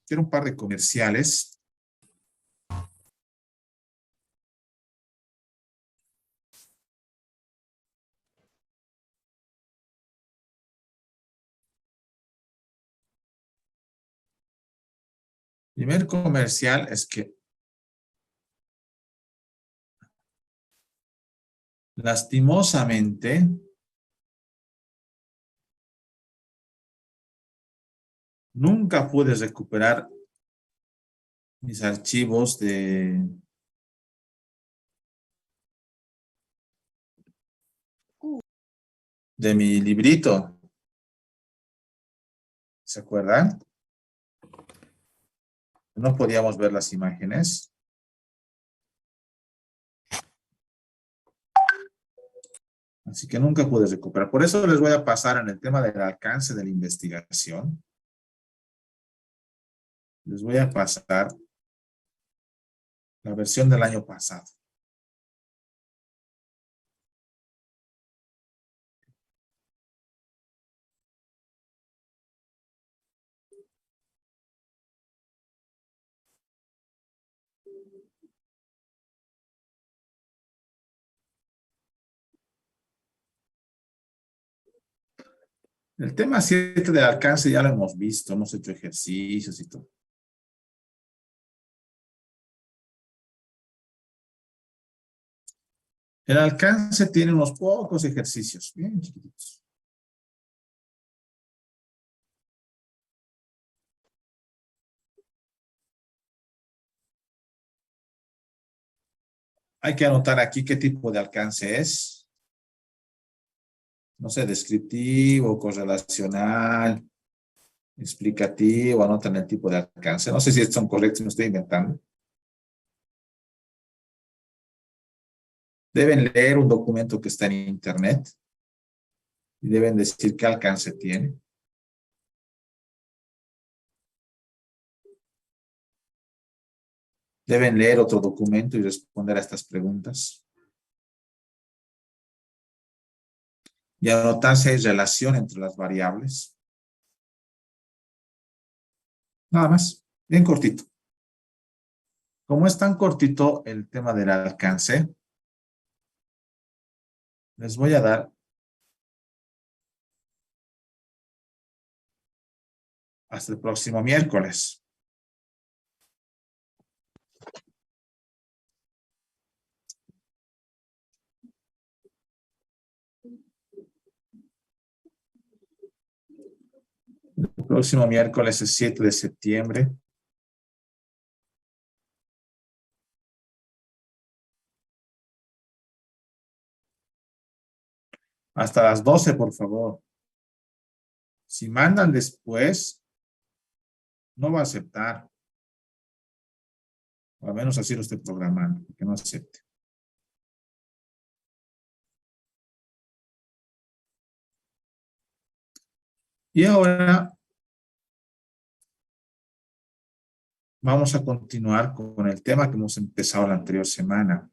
quiero un par de comerciales. Primer comercial es que lastimosamente nunca pude recuperar mis archivos de mi librito. ¿Se acuerdan? No podíamos ver las imágenes. Así que nunca pude recuperar. Por eso les voy a pasar en el tema del alcance de la investigación. Les voy a pasar la versión del año pasado. El tema 7 del alcance ya lo hemos visto, hemos hecho ejercicios y todo. El alcance tiene unos pocos ejercicios, bien chiquititos. Hay que anotar aquí qué tipo de alcance es. No sé, descriptivo, correlacional, explicativo, anotan el tipo de alcance. No sé si estos son correctos, me estoy inventando. Deben leer un documento que está en internet y deben decir qué alcance tiene. Deben leer otro documento y responder a estas preguntas. Y anotar si hay relación entre las variables. Nada más, bien cortito. Como es tan cortito el tema del alcance, les voy a dar hasta el próximo miércoles. El próximo miércoles es 7 de septiembre. Hasta las 12, por favor. Si mandan después, no va a aceptar. O al menos así lo estoy programando, que no acepte. Y ahora vamos a continuar con el tema que hemos empezado la anterior semana.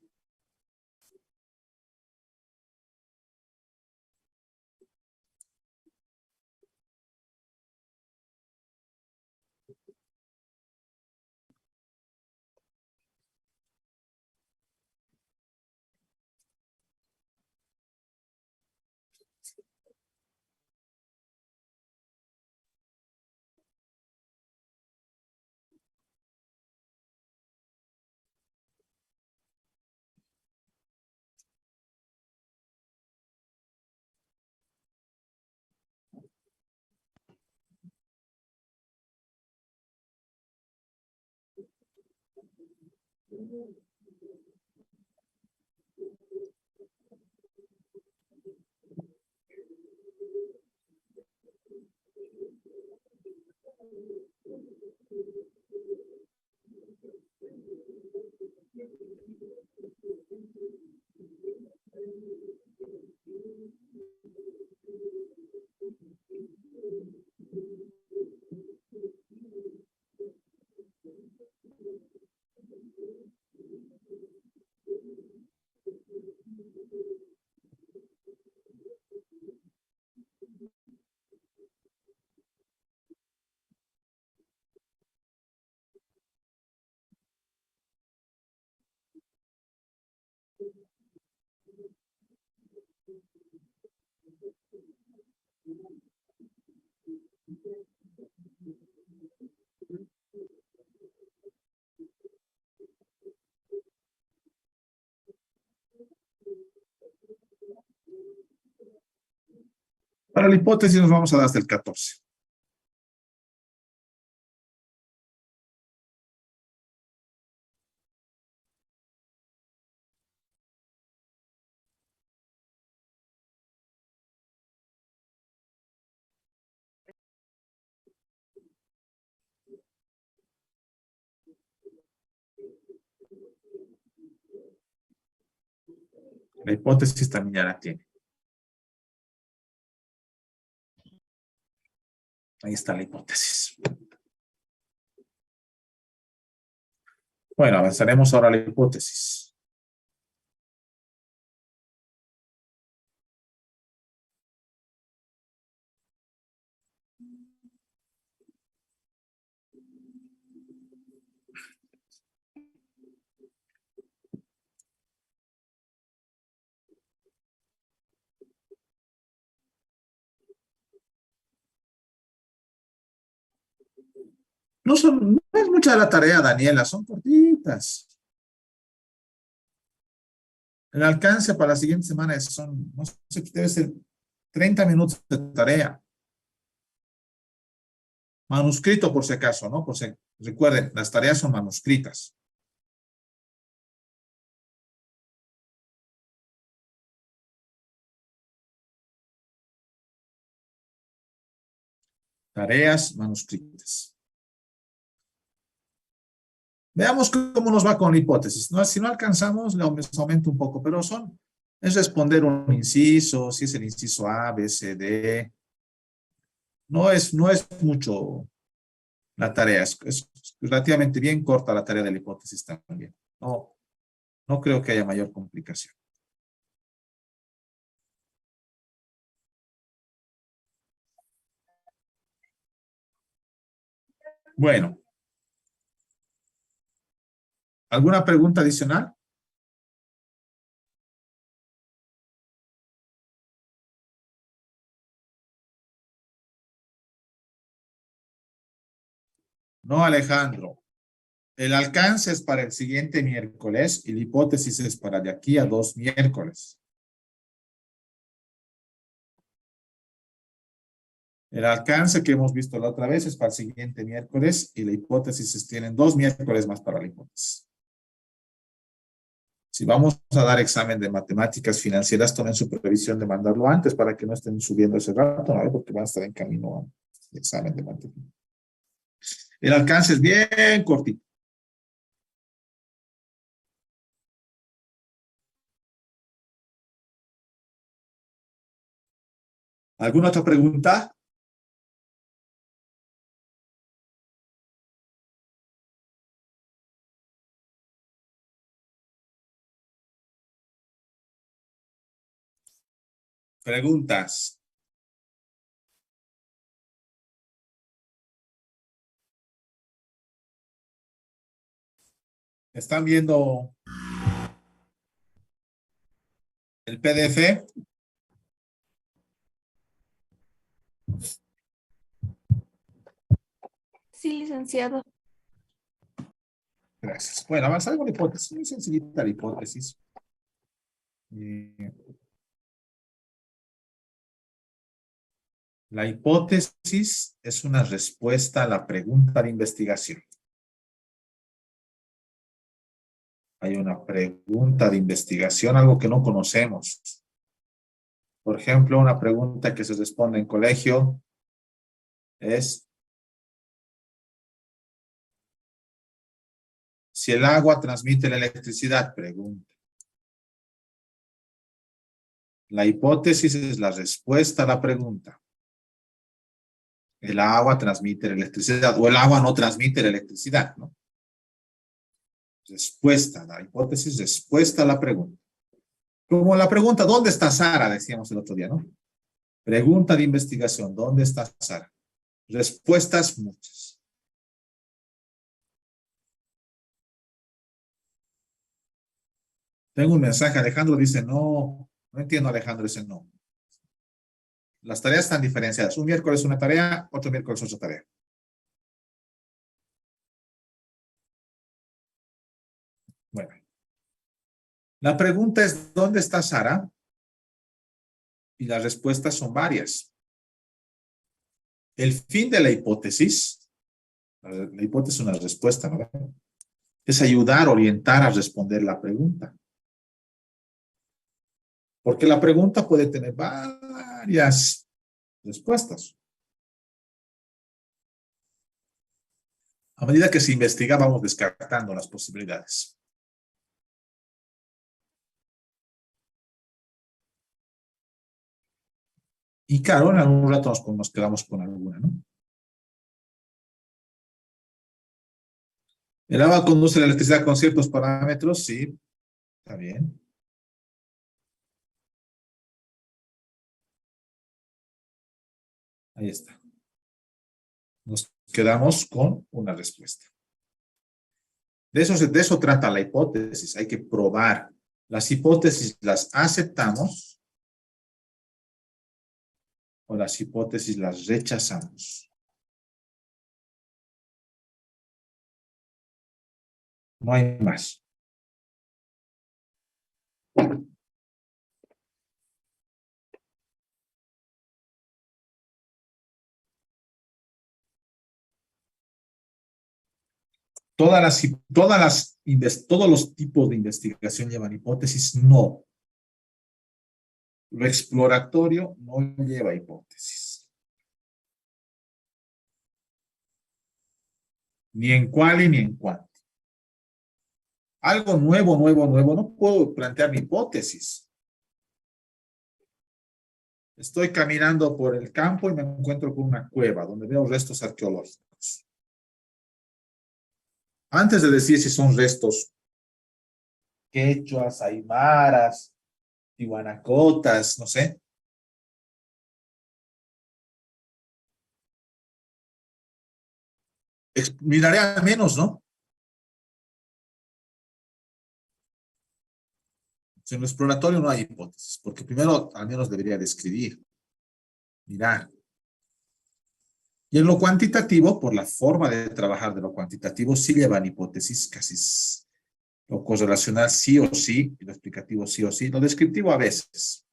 Para la hipótesis nos vamos a dar hasta el 14. La hipótesis también ya la tiene. Ahí está la hipótesis. Bueno, avanzaremos ahora a la hipótesis. No es mucha la tarea, Daniela, son cortitas. El alcance para la siguiente semana son, no sé, debe ser 30 minutos de tarea. Manuscrito por si acaso, ¿no? Recuerden, las tareas son manuscritas. Tareas manuscritas. Veamos cómo nos va con la hipótesis. ¿No? Si no alcanzamos, le aumento un poco, pero es responder un inciso, si es el inciso A, B, C, D. No es mucho la tarea, es relativamente bien corta la tarea de la hipótesis también. No creo que haya mayor complicación. Bueno, ¿alguna pregunta adicional? No, Alejandro. El alcance es para el siguiente miércoles y la hipótesis es para de aquí a 2 miércoles. El alcance que hemos visto la otra vez es para el siguiente miércoles y la hipótesis tienen 2 miércoles más para la hipótesis. Si vamos a dar examen de matemáticas financieras, tomen su previsión de mandarlo antes para que no estén subiendo ese rato, ¿no? Porque van a estar en camino al examen de matemáticas. El alcance es bien cortito. ¿Alguna otra pregunta? Preguntas. ¿Están viendo el PDF? Sí, licenciado. Gracias. Bueno, avanzar con la hipótesis. Muy sencillita la hipótesis. La hipótesis es una respuesta a la pregunta de investigación. Hay una pregunta de investigación, algo que no conocemos. Por ejemplo, una pregunta que se responde en colegio es: si el agua transmite la electricidad, pregunta. La hipótesis es la respuesta a la pregunta. El agua transmite la electricidad o el agua no transmite la electricidad, ¿no? Respuesta, la hipótesis, respuesta a la pregunta. Como la pregunta, ¿dónde está Sara? Decíamos el otro día, ¿no? Pregunta de investigación, ¿dónde está Sara? Respuestas muchas. Tengo un mensaje, Alejandro dice no entiendo, Alejandro dice no. Las tareas están diferenciadas. Un miércoles una tarea, otro miércoles otra tarea. Bueno. La pregunta es, ¿dónde está Sara? Y las respuestas son varias. El fin de la hipótesis es una respuesta, ¿no? Es ayudar, orientar a responder la pregunta. Porque la pregunta puede tener varias respuestas. A medida que se investiga, vamos descartando las posibilidades. Y claro, en algún rato nos quedamos con alguna, ¿no? ¿El agua conduce la electricidad con ciertos parámetros? Sí, está bien. Ahí está. Nos quedamos con una respuesta. De eso trata la hipótesis. Hay que probar. Las hipótesis las aceptamos o las hipótesis las rechazamos. No hay más. Todos los tipos de investigación llevan hipótesis, no. Lo exploratorio no lleva hipótesis. Ni en cual ni en cuánto. Algo nuevo, no puedo plantear mi hipótesis. Estoy caminando por el campo y me encuentro con una cueva donde veo restos arqueológicos. Antes de decir si son restos quechuas, aymaras, tihuanacotas, no sé, miraré al menos, ¿no? En lo exploratorio no hay hipótesis, porque primero al menos debería describir, mirar. Y en lo cuantitativo, por la forma de trabajar de lo cuantitativo, sí llevan hipótesis casi lo correlacional sí o sí, y lo explicativo sí o sí, lo descriptivo a veces,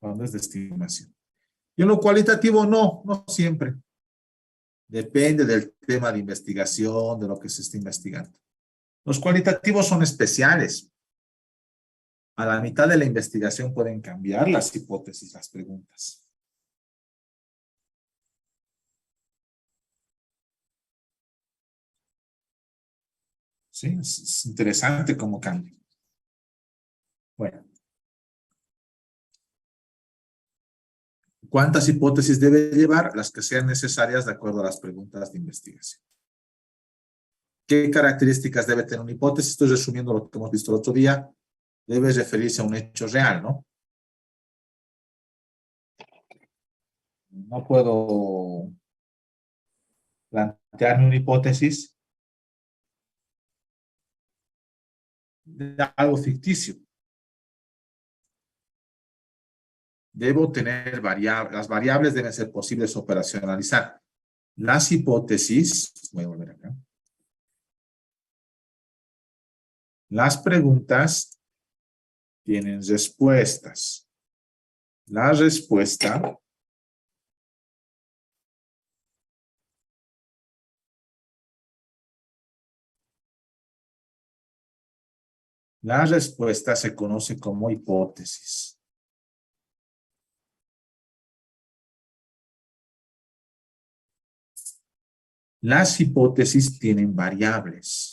cuando es de estimación. Y en lo cualitativo no siempre. Depende del tema de investigación, de lo que se está investigando. Los cualitativos son especiales. A la mitad de la investigación pueden cambiar las hipótesis, las preguntas. Sí, es interesante cómo cambia. Bueno, ¿cuántas hipótesis debe llevar? Las que sean necesarias de acuerdo a las preguntas de investigación. ¿Qué características debe tener una hipótesis? Estoy resumiendo lo que hemos visto el otro día. Debe referirse a un hecho real, ¿no? No puedo plantearme una hipótesis de algo ficticio. Debo tener variables, las variables deben ser posibles operacionalizar. Las hipótesis, voy a volver acá. Las preguntas tienen respuestas. La respuesta se conoce como hipótesis. Las hipótesis tienen variables.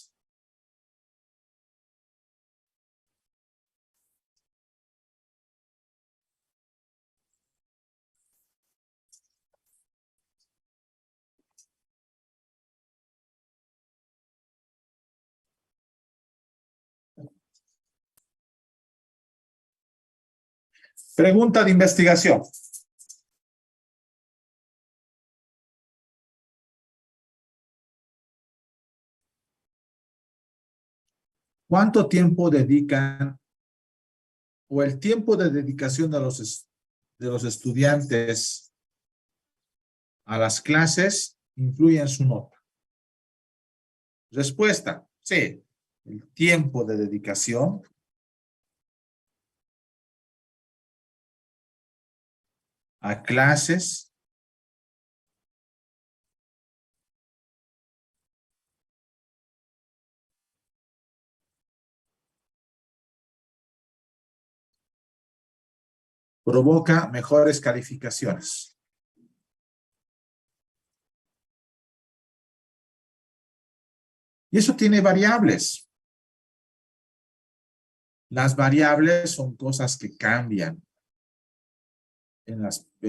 Pregunta de investigación. ¿Cuánto tiempo dedican o el tiempo de dedicación de los estudiantes a las clases influye en su nota? Respuesta, sí. El tiempo de dedicación a clases provoca mejores calificaciones. Y eso tiene variables. Las variables son cosas que cambian en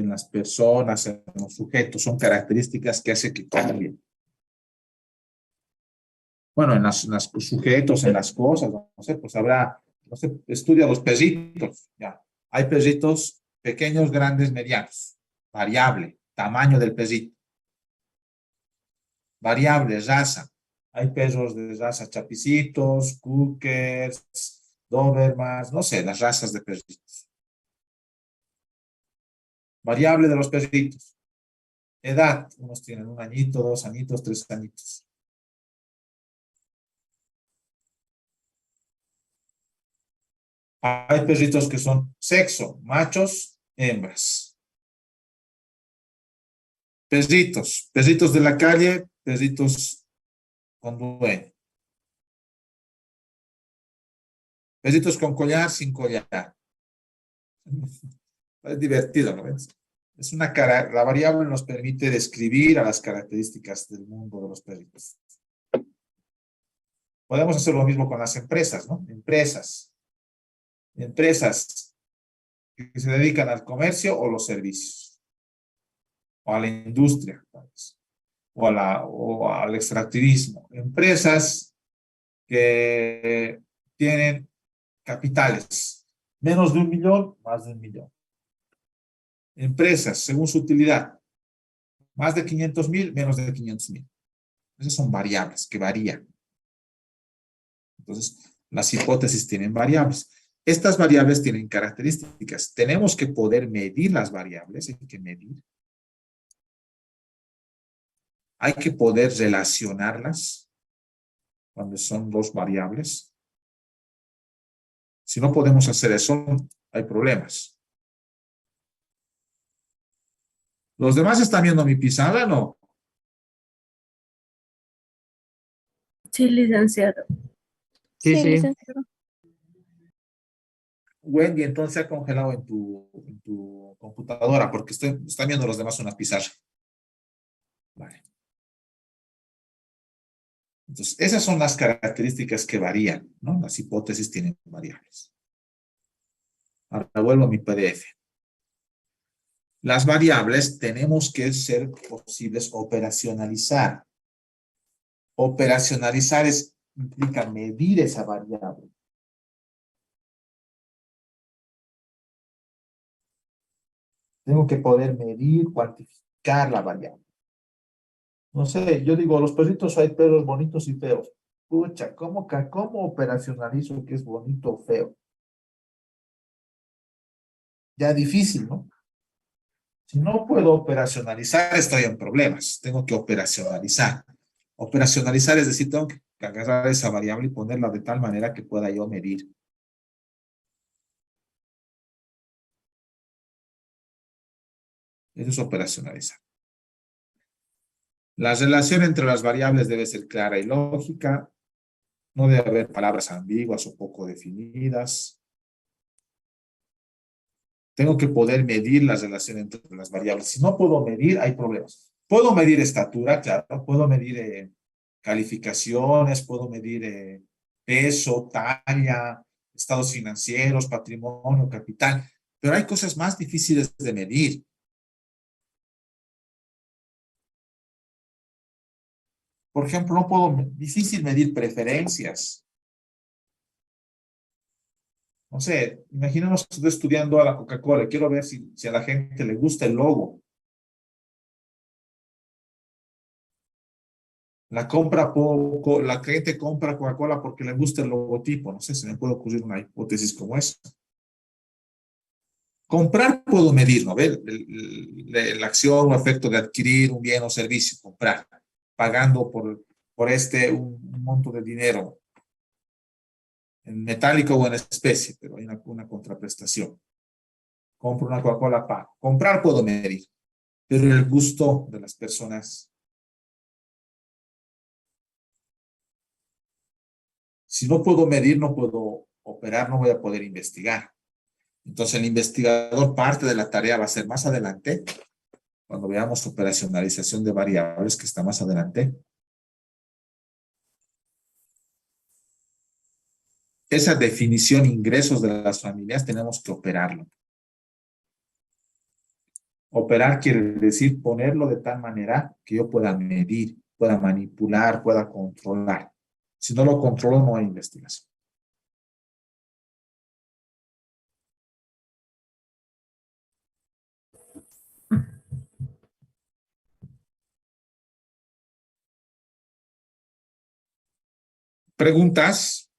las personas, en los sujetos, son características que hacen que cambien. Bueno, en los sujetos, en las cosas, no sé, pues habrá, no sé, estudia los perritos, ya. Hay perritos pequeños, grandes, medianos. Variable, tamaño del perrito. Variable, raza. Hay perros de raza chapicitos, cookers, dobermans, no sé, las razas de perritos. Variable de los perritos. Edad, unos tienen 1 añito, 2 añitos, 3 añitos. Hay perritos que son sexo, machos, hembras. Perritos de la calle, perritos con dueño. Perritos con collar, sin collar. Es divertido, ¿no ves? La variable nos permite describir a las características del mundo de los perritos. Podemos hacer lo mismo con las empresas, ¿no? Empresas que se dedican al comercio o los servicios, o a la industria, ¿sabes? O al extractivismo. Empresas que tienen capitales, menos de 1 millón, más de 1 millón. Empresas, según su utilidad, más de 500,000, menos de 500,000. Esas son variables que varían. Entonces, las hipótesis tienen variables. Estas variables tienen características. Tenemos que poder medir las variables, hay que medir. Hay que poder relacionarlas cuando son 2 variables. Si no podemos hacer eso, hay problemas. ¿Los demás están viendo mi pizarra o no? Sí, licenciado. Sí, Sí, sí. licenciado. Wendy, entonces se ha congelado en tu computadora porque están viendo los demás una pizarra. Vale. Entonces, esas son las características que varían, ¿no? Las hipótesis tienen variables. Ahora vuelvo a mi PDF. Las variables tenemos que ser posibles operacionalizar. Operacionalizar implica medir esa variable. Tengo que poder medir, cuantificar la variable. No sé, yo digo, los perritos hay perros bonitos y feos. Pucha, ¿cómo operacionalizo que es bonito o feo? Ya difícil, ¿no? Si no puedo operacionalizar, estoy en problemas. Tengo que operacionalizar. Operacionalizar es decir, tengo que agarrar esa variable y ponerla de tal manera que pueda yo medir. Eso es operacionalizar. La relación entre las variables debe ser clara y lógica. No debe haber palabras ambiguas o poco definidas. Tengo que poder medir la relación entre las variables. Si no puedo medir, hay problemas. Puedo medir estatura, claro. Puedo medir calificaciones, puedo medir peso, talla, estados financieros, patrimonio, capital. Pero hay cosas más difíciles de medir. Por ejemplo, difícil medir preferencias. No sé, imaginemos que estoy estudiando a la Coca-Cola. Quiero ver si a la gente le gusta el logo. La gente compra Coca-Cola porque le gusta el logotipo. No sé, se me puede ocurrir una hipótesis como esa. Comprar puedo medir, ¿no? Ver la acción o efecto de adquirir un bien o servicio, comprar, pagando por un monto de dinero en metálico o en especie, pero hay una contraprestación. Compro una Coca-Cola, pago. Comprar puedo medir, pero el gusto de las personas. Si no puedo medir, no puedo operar, no voy a poder investigar. Entonces el investigador, parte de la tarea va a ser más adelante, cuando veamos operacionalización de variables, que está más adelante. Esa definición ingresos de las familias tenemos que operarlo. Operar quiere decir ponerlo de tal manera que yo pueda medir, pueda manipular, pueda controlar. Si no lo controlo, no hay investigación. ¿Preguntas?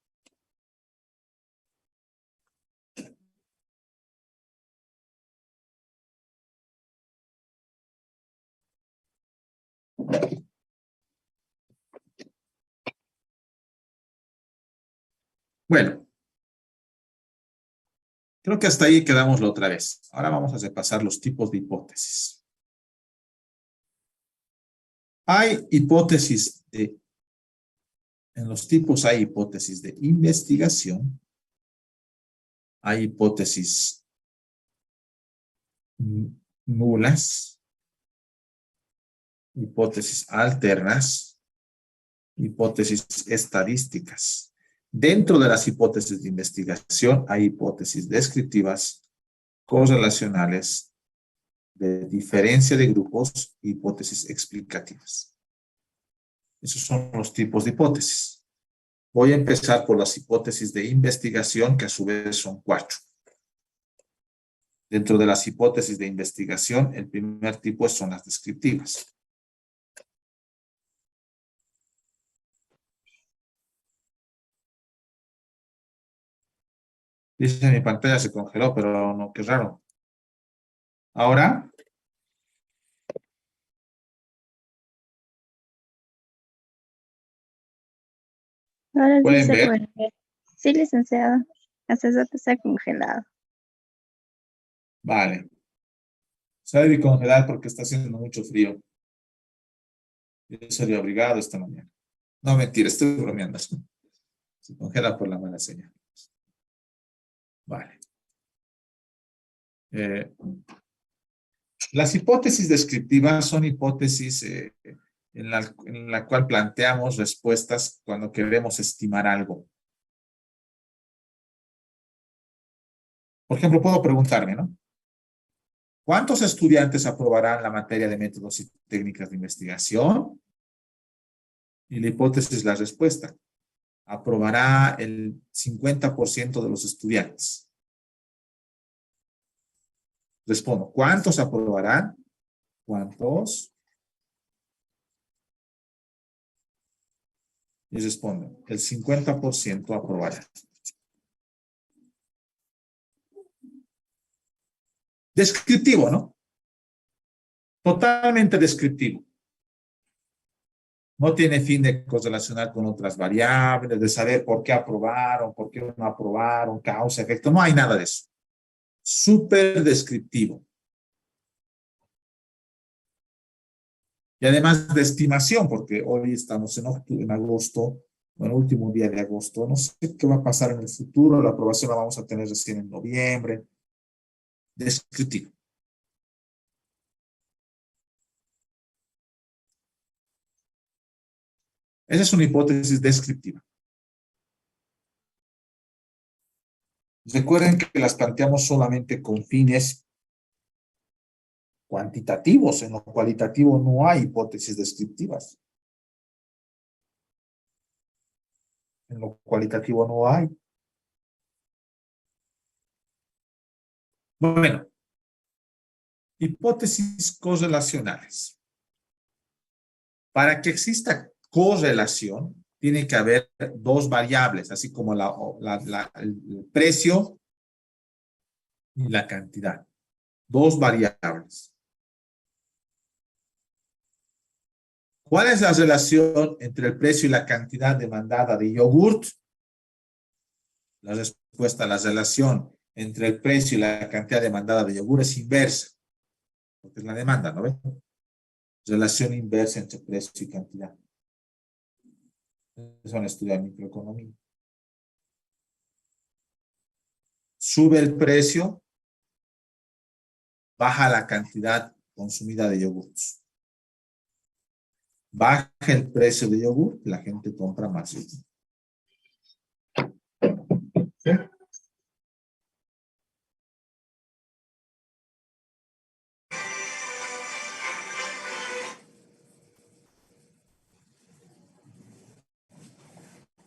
Bueno, creo que hasta ahí quedamos la otra vez. Ahora vamos a repasar los tipos de hipótesis. Hay hipótesis de, en los tipos hay hipótesis de investigación, hay hipótesis nulas, hipótesis alternas, hipótesis estadísticas. Dentro de las hipótesis de investigación hay hipótesis descriptivas, correlacionales, de diferencia de grupos, hipótesis explicativas. Esos son los tipos de hipótesis. Voy a empezar por las hipótesis de investigación, que a su vez son 4. Dentro de las hipótesis de investigación, el primer tipo son las descriptivas. Dice, mi pantalla se congeló, pero no, qué raro. Ahora, Ahora sí pueden se ver. puede ver. Sí, licenciado. Hace rato está congelado. Vale. Se debe congelar porque está haciendo mucho frío. Yo salí abrigado esta mañana. No, mentira, estoy bromeando. Se congela por la mala señal. Vale. Las hipótesis descriptivas son hipótesis en la cual planteamos respuestas cuando queremos estimar algo. Por ejemplo, puedo preguntarme, ¿no? ¿Cuántos estudiantes aprobarán la materia de métodos y técnicas de investigación? Y la hipótesis es la respuesta. Aprobará el 50% de los estudiantes. Respondo, ¿cuántos aprobarán? ¿Cuántos? Y respondo, el 50% aprobará. Descriptivo, ¿no? Totalmente descriptivo. No tiene fin de correlacionar con otras variables, de saber por qué aprobaron, por qué no aprobaron, causa, efecto. No hay nada de eso. Súper descriptivo. Y además de estimación, porque hoy estamos en agosto, bueno, último día de agosto. No sé qué va a pasar en el futuro. La aprobación la vamos a tener recién en noviembre. Descriptivo. Esa es una hipótesis descriptiva. Recuerden que las planteamos solamente con fines cuantitativos. En lo cualitativo no hay hipótesis descriptivas. En lo cualitativo no hay. Bueno, hipótesis correlacionales. Para que exista correlación, tiene que haber dos variables, así como el precio y la cantidad. Dos variables. ¿Cuál es la relación entre el precio y la cantidad demandada de yogurt? La respuesta a la relación entre el precio y la cantidad demandada de yogur es inversa, porque es la demanda, ¿no ven? Relación inversa entre precio y cantidad. Eso van a estudiar microeconomía. Sube el precio, baja la cantidad consumida de yogurts. Baja el precio de yogur, la gente compra más yogur. ¿Sí?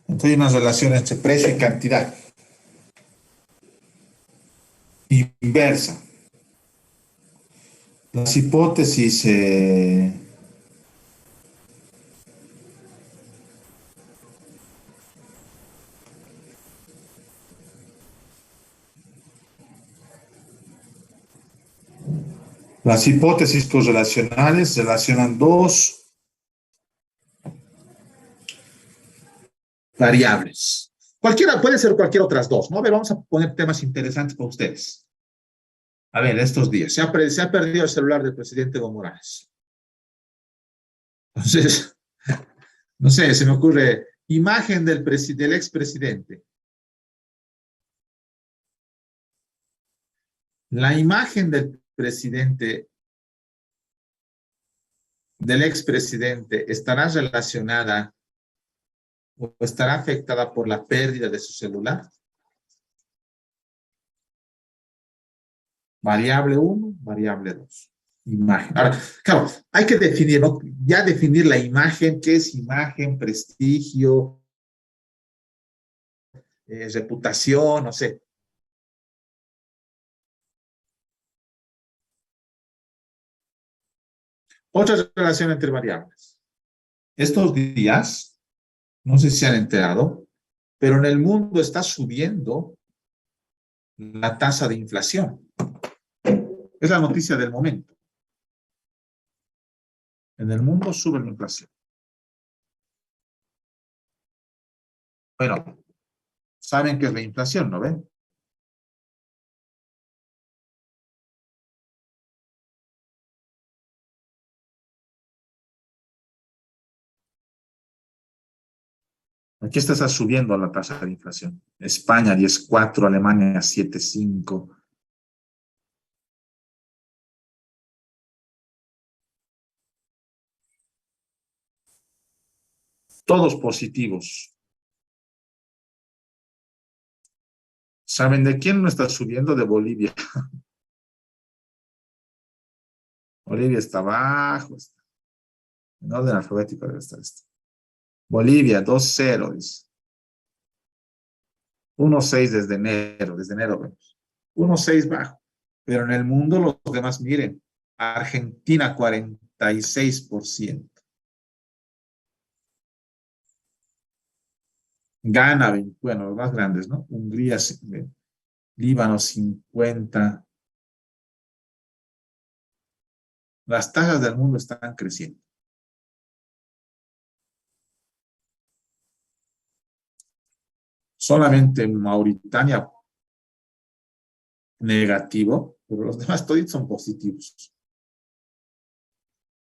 Entonces hay una relación entre precio y cantidad. Inversa. Las hipótesis correlacionales relacionan dos variables. Cualquiera, puede ser cualquier otras dos, ¿no? A ver, vamos a poner temas interesantes para ustedes. A ver, estos días, se ha perdido el celular del presidente Evo Morales. Entonces, no sé, se me ocurre, imagen del expresidente. La imagen del presidente, del expresidente, estará relacionada o estará afectada por la pérdida de su celular. Variable 1, variable 2. Imagen. Ahora, claro, hay que definir, ¿no? Ya definir la imagen, qué es imagen, prestigio, reputación, no sé. Otra relación entre variables. Estos días, no sé si se han enterado, pero en el mundo está subiendo la tasa de inflación. Es la noticia del momento. En el mundo sube la inflación. Bueno, saben qué es la inflación, ¿no ven? Aquí está subiendo la tasa de inflación. España 10,4, Alemania 7,5. Todos positivos. ¿Saben de quién no está subiendo? De Bolivia. Bolivia está abajo. Está. En orden alfabético debe estar esto. Bolivia 2,0, dice. 1,6 desde enero vemos. 1,6 bajo. Pero en el mundo los demás, miren, Argentina 46%. Ghana, bueno, los más grandes, ¿no? Hungría, Líbano 50. Las tasas del mundo están creciendo. Solamente en Mauritania negativo, pero los demás todos son positivos.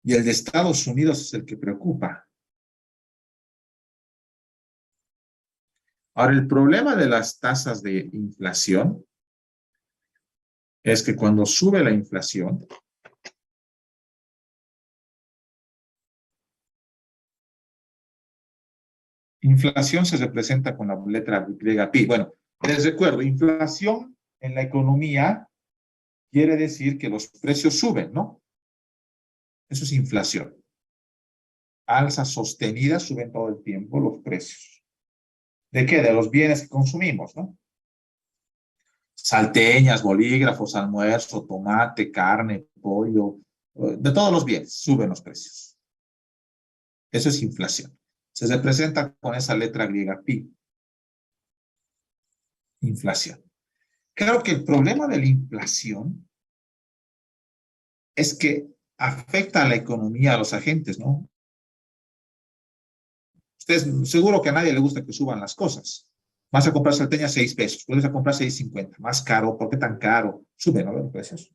Y el de Estados Unidos es el que preocupa. Ahora, el problema de las tasas de inflación es que cuando sube la inflación, inflación se representa con la letra griega pi. Bueno, les recuerdo, inflación en la economía quiere decir que los precios suben, ¿no? Eso es inflación. Alzas sostenidas, suben todo el tiempo los precios. ¿De qué? De los bienes que consumimos, ¿no? Salteñas, bolígrafos, almuerzo, tomate, carne, pollo, de todos los bienes, suben los precios. Eso es inflación. Se representa con esa letra griega pi. Inflación. Creo que el problema de la inflación es que afecta a la economía, a los agentes, ¿no? Ustedes, seguro que a nadie le gusta que suban las cosas. Vas a comprar salteña 6 pesos, puedes a comprar 6,50. Más caro, ¿por qué tan caro? Suben, ¿no? Los precios.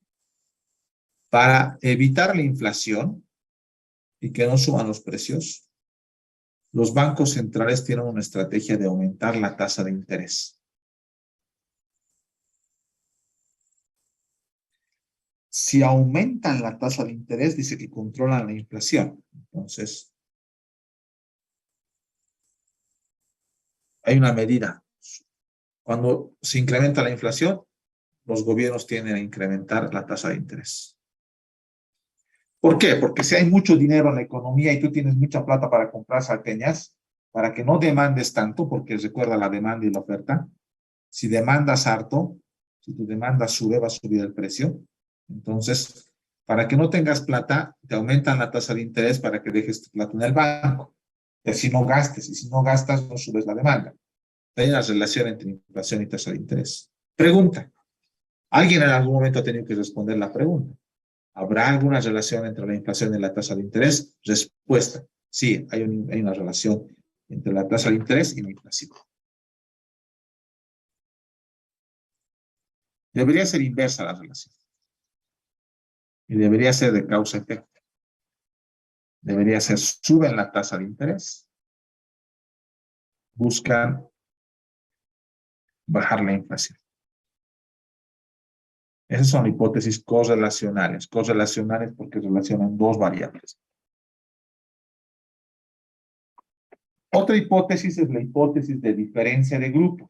Para evitar la inflación y que no suban los precios, los bancos centrales tienen una estrategia de aumentar la tasa de interés. Si aumentan la tasa de interés, dice que controlan la inflación. Entonces, hay una medida. Cuando se incrementa la inflación, los gobiernos tienden a incrementar la tasa de interés. ¿Por qué? Porque si hay mucho dinero en la economía y tú tienes mucha plata para comprar salteñas, para que no demandes tanto, porque recuerda la demanda y la oferta, si demandas harto, si tu demanda sube, va a subir el precio. Entonces, para que no tengas plata, te aumentan la tasa de interés para que dejes tu plata en el banco. Y así no gastes, y si no gastas, no subes la demanda. Hay una relación entre inflación y tasa de interés. Pregunta. Alguien en algún momento ha tenido que responder la pregunta. ¿Habrá alguna relación entre la inflación y la tasa de interés? Respuesta. Sí, hay una relación entre la tasa de interés y la inflación. Debería ser inversa la relación. Y debería ser de causa-efecto. Debería ser, suben la tasa de interés, buscan bajar la inflación. Esas son hipótesis correlacionales. Correlacionales porque relacionan dos variables. Otra hipótesis es la hipótesis de diferencia de grupos.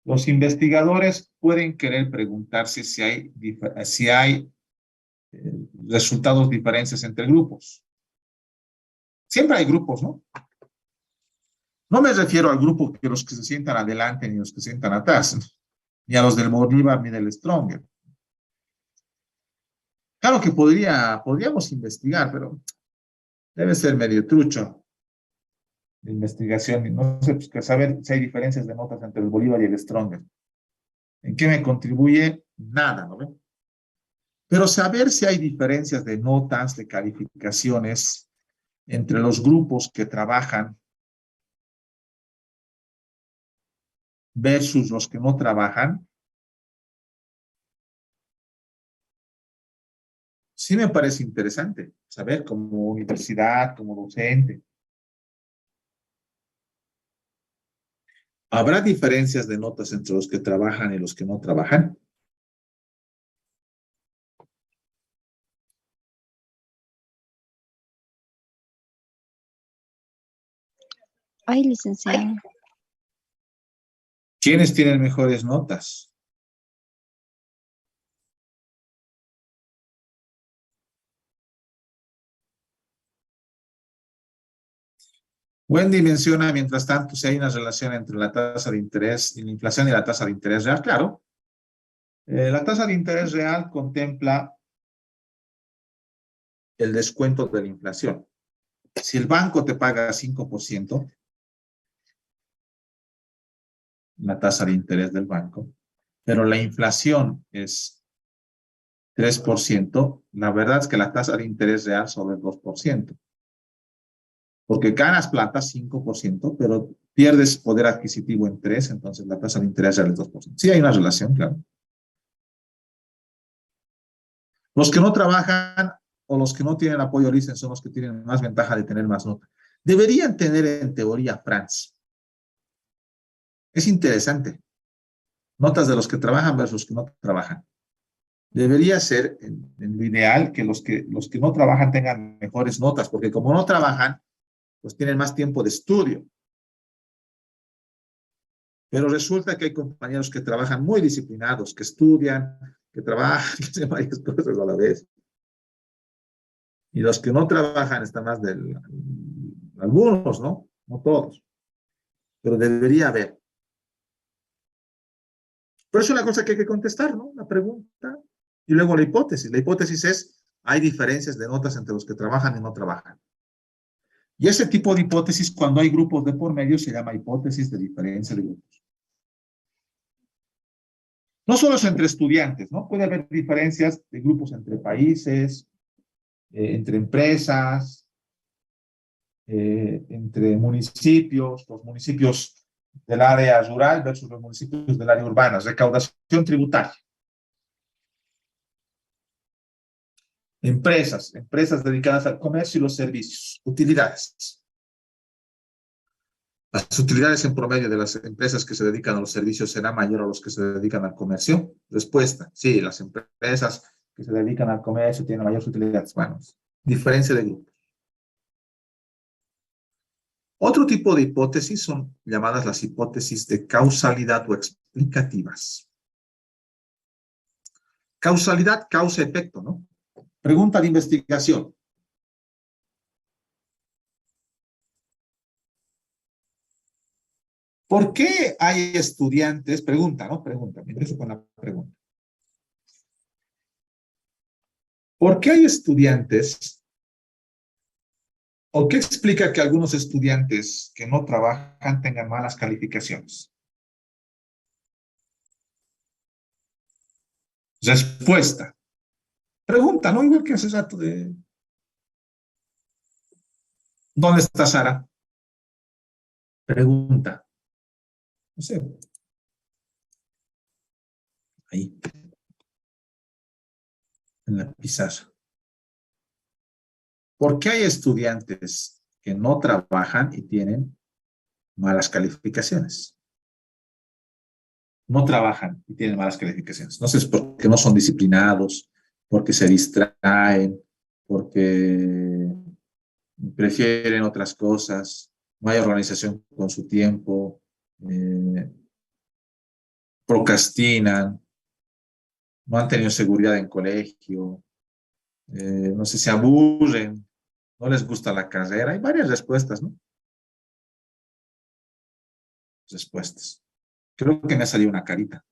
Los investigadores pueden querer preguntarse si hay resultados diferencias entre grupos. Siempre hay grupos, ¿no? No me refiero al grupo que los que se sientan adelante ni los que se sientan atrás, ¿no? Ni a los del Bolívar ni del Stronger. Claro que podríamos investigar, pero debe ser medio trucho de investigación. Y no sé, pues, que saber si hay diferencias de notas entre el Bolívar y el Stronger. ¿En qué me contribuye? Nada, ¿no ven? Pero saber si hay diferencias de notas, de calificaciones entre los grupos que trabajan versus los que no trabajan, sí me parece interesante saber como universidad, como docente. ¿Habrá diferencias de notas entre los que trabajan y los que no trabajan? Ay, licenciado. ¿Quiénes tienen mejores notas? Wendy menciona, mientras tanto, si hay una relación entre la tasa de interés y la inflación y la tasa de interés real. Claro, la tasa de interés real contempla el descuento de la inflación. Si el banco te paga 5%, la tasa de interés del banco, pero la inflación es 3%, la verdad es que la tasa de interés real solo es 2%, porque ganas plata 5%, pero pierdes poder adquisitivo en 3%, entonces la tasa de interés real es 2%. Sí hay una relación, claro. Los que no trabajan o los que no tienen apoyo LICEN son los que tienen más ventaja de tener más nota. Deberían tener en teoría Franz. Es interesante. Notas de los que trabajan versus los que no trabajan. Debería ser, en lo ideal, que los que no trabajan tengan mejores notas, porque como no trabajan, pues tienen más tiempo de estudio. Pero resulta que hay compañeros que trabajan muy disciplinados, que estudian, que trabajan, que hacen varias cosas a la vez. Y los que no trabajan están más del... Algunos, ¿no? No todos. Pero debería haber. Pero es una cosa que hay que contestar, ¿no? La pregunta. Y luego la hipótesis. La hipótesis es, hay diferencias de notas entre los que trabajan y no trabajan. Y ese tipo de hipótesis, cuando hay grupos de por medio, se llama hipótesis de diferencia de grupos. No solo es entre estudiantes, ¿no? Puede haber diferencias de grupos entre países, entre empresas, entre municipios, los municipios del área rural versus los municipios del área urbana, recaudación tributaria. Empresas dedicadas al comercio y los servicios, utilidades. Las utilidades en promedio de las empresas que se dedican a los servicios será mayor a los que se dedican al comercio. Respuesta, sí, las empresas que se dedican al comercio tienen mayores utilidades. Bueno, diferencia de grupo. Otro tipo de hipótesis son llamadas las hipótesis de causalidad o explicativas. Causalidad, causa-efecto, ¿no? Pregunta de investigación. ¿Por qué hay estudiantes? Pregunta, ¿no? Pregunta, me empiezo con la pregunta. ¿Por qué hay estudiantes? ¿O qué explica que algunos estudiantes que no trabajan tengan malas calificaciones? Respuesta. Pregunta, ¿no? Igual que hace rato de... ¿Dónde está Sara? Pregunta. No sé. Ahí. En la pizarra. ¿Por qué hay estudiantes que no trabajan y tienen malas calificaciones? No trabajan y tienen malas calificaciones. No sé, es porque no son disciplinados, porque se distraen, porque prefieren otras cosas, no hay organización con su tiempo, procrastinan, no han tenido seguridad en colegio, no sé, se aburren, no les gusta la carrera. Hay varias respuestas, ¿no? Respuestas. Creo que me ha salido una carita.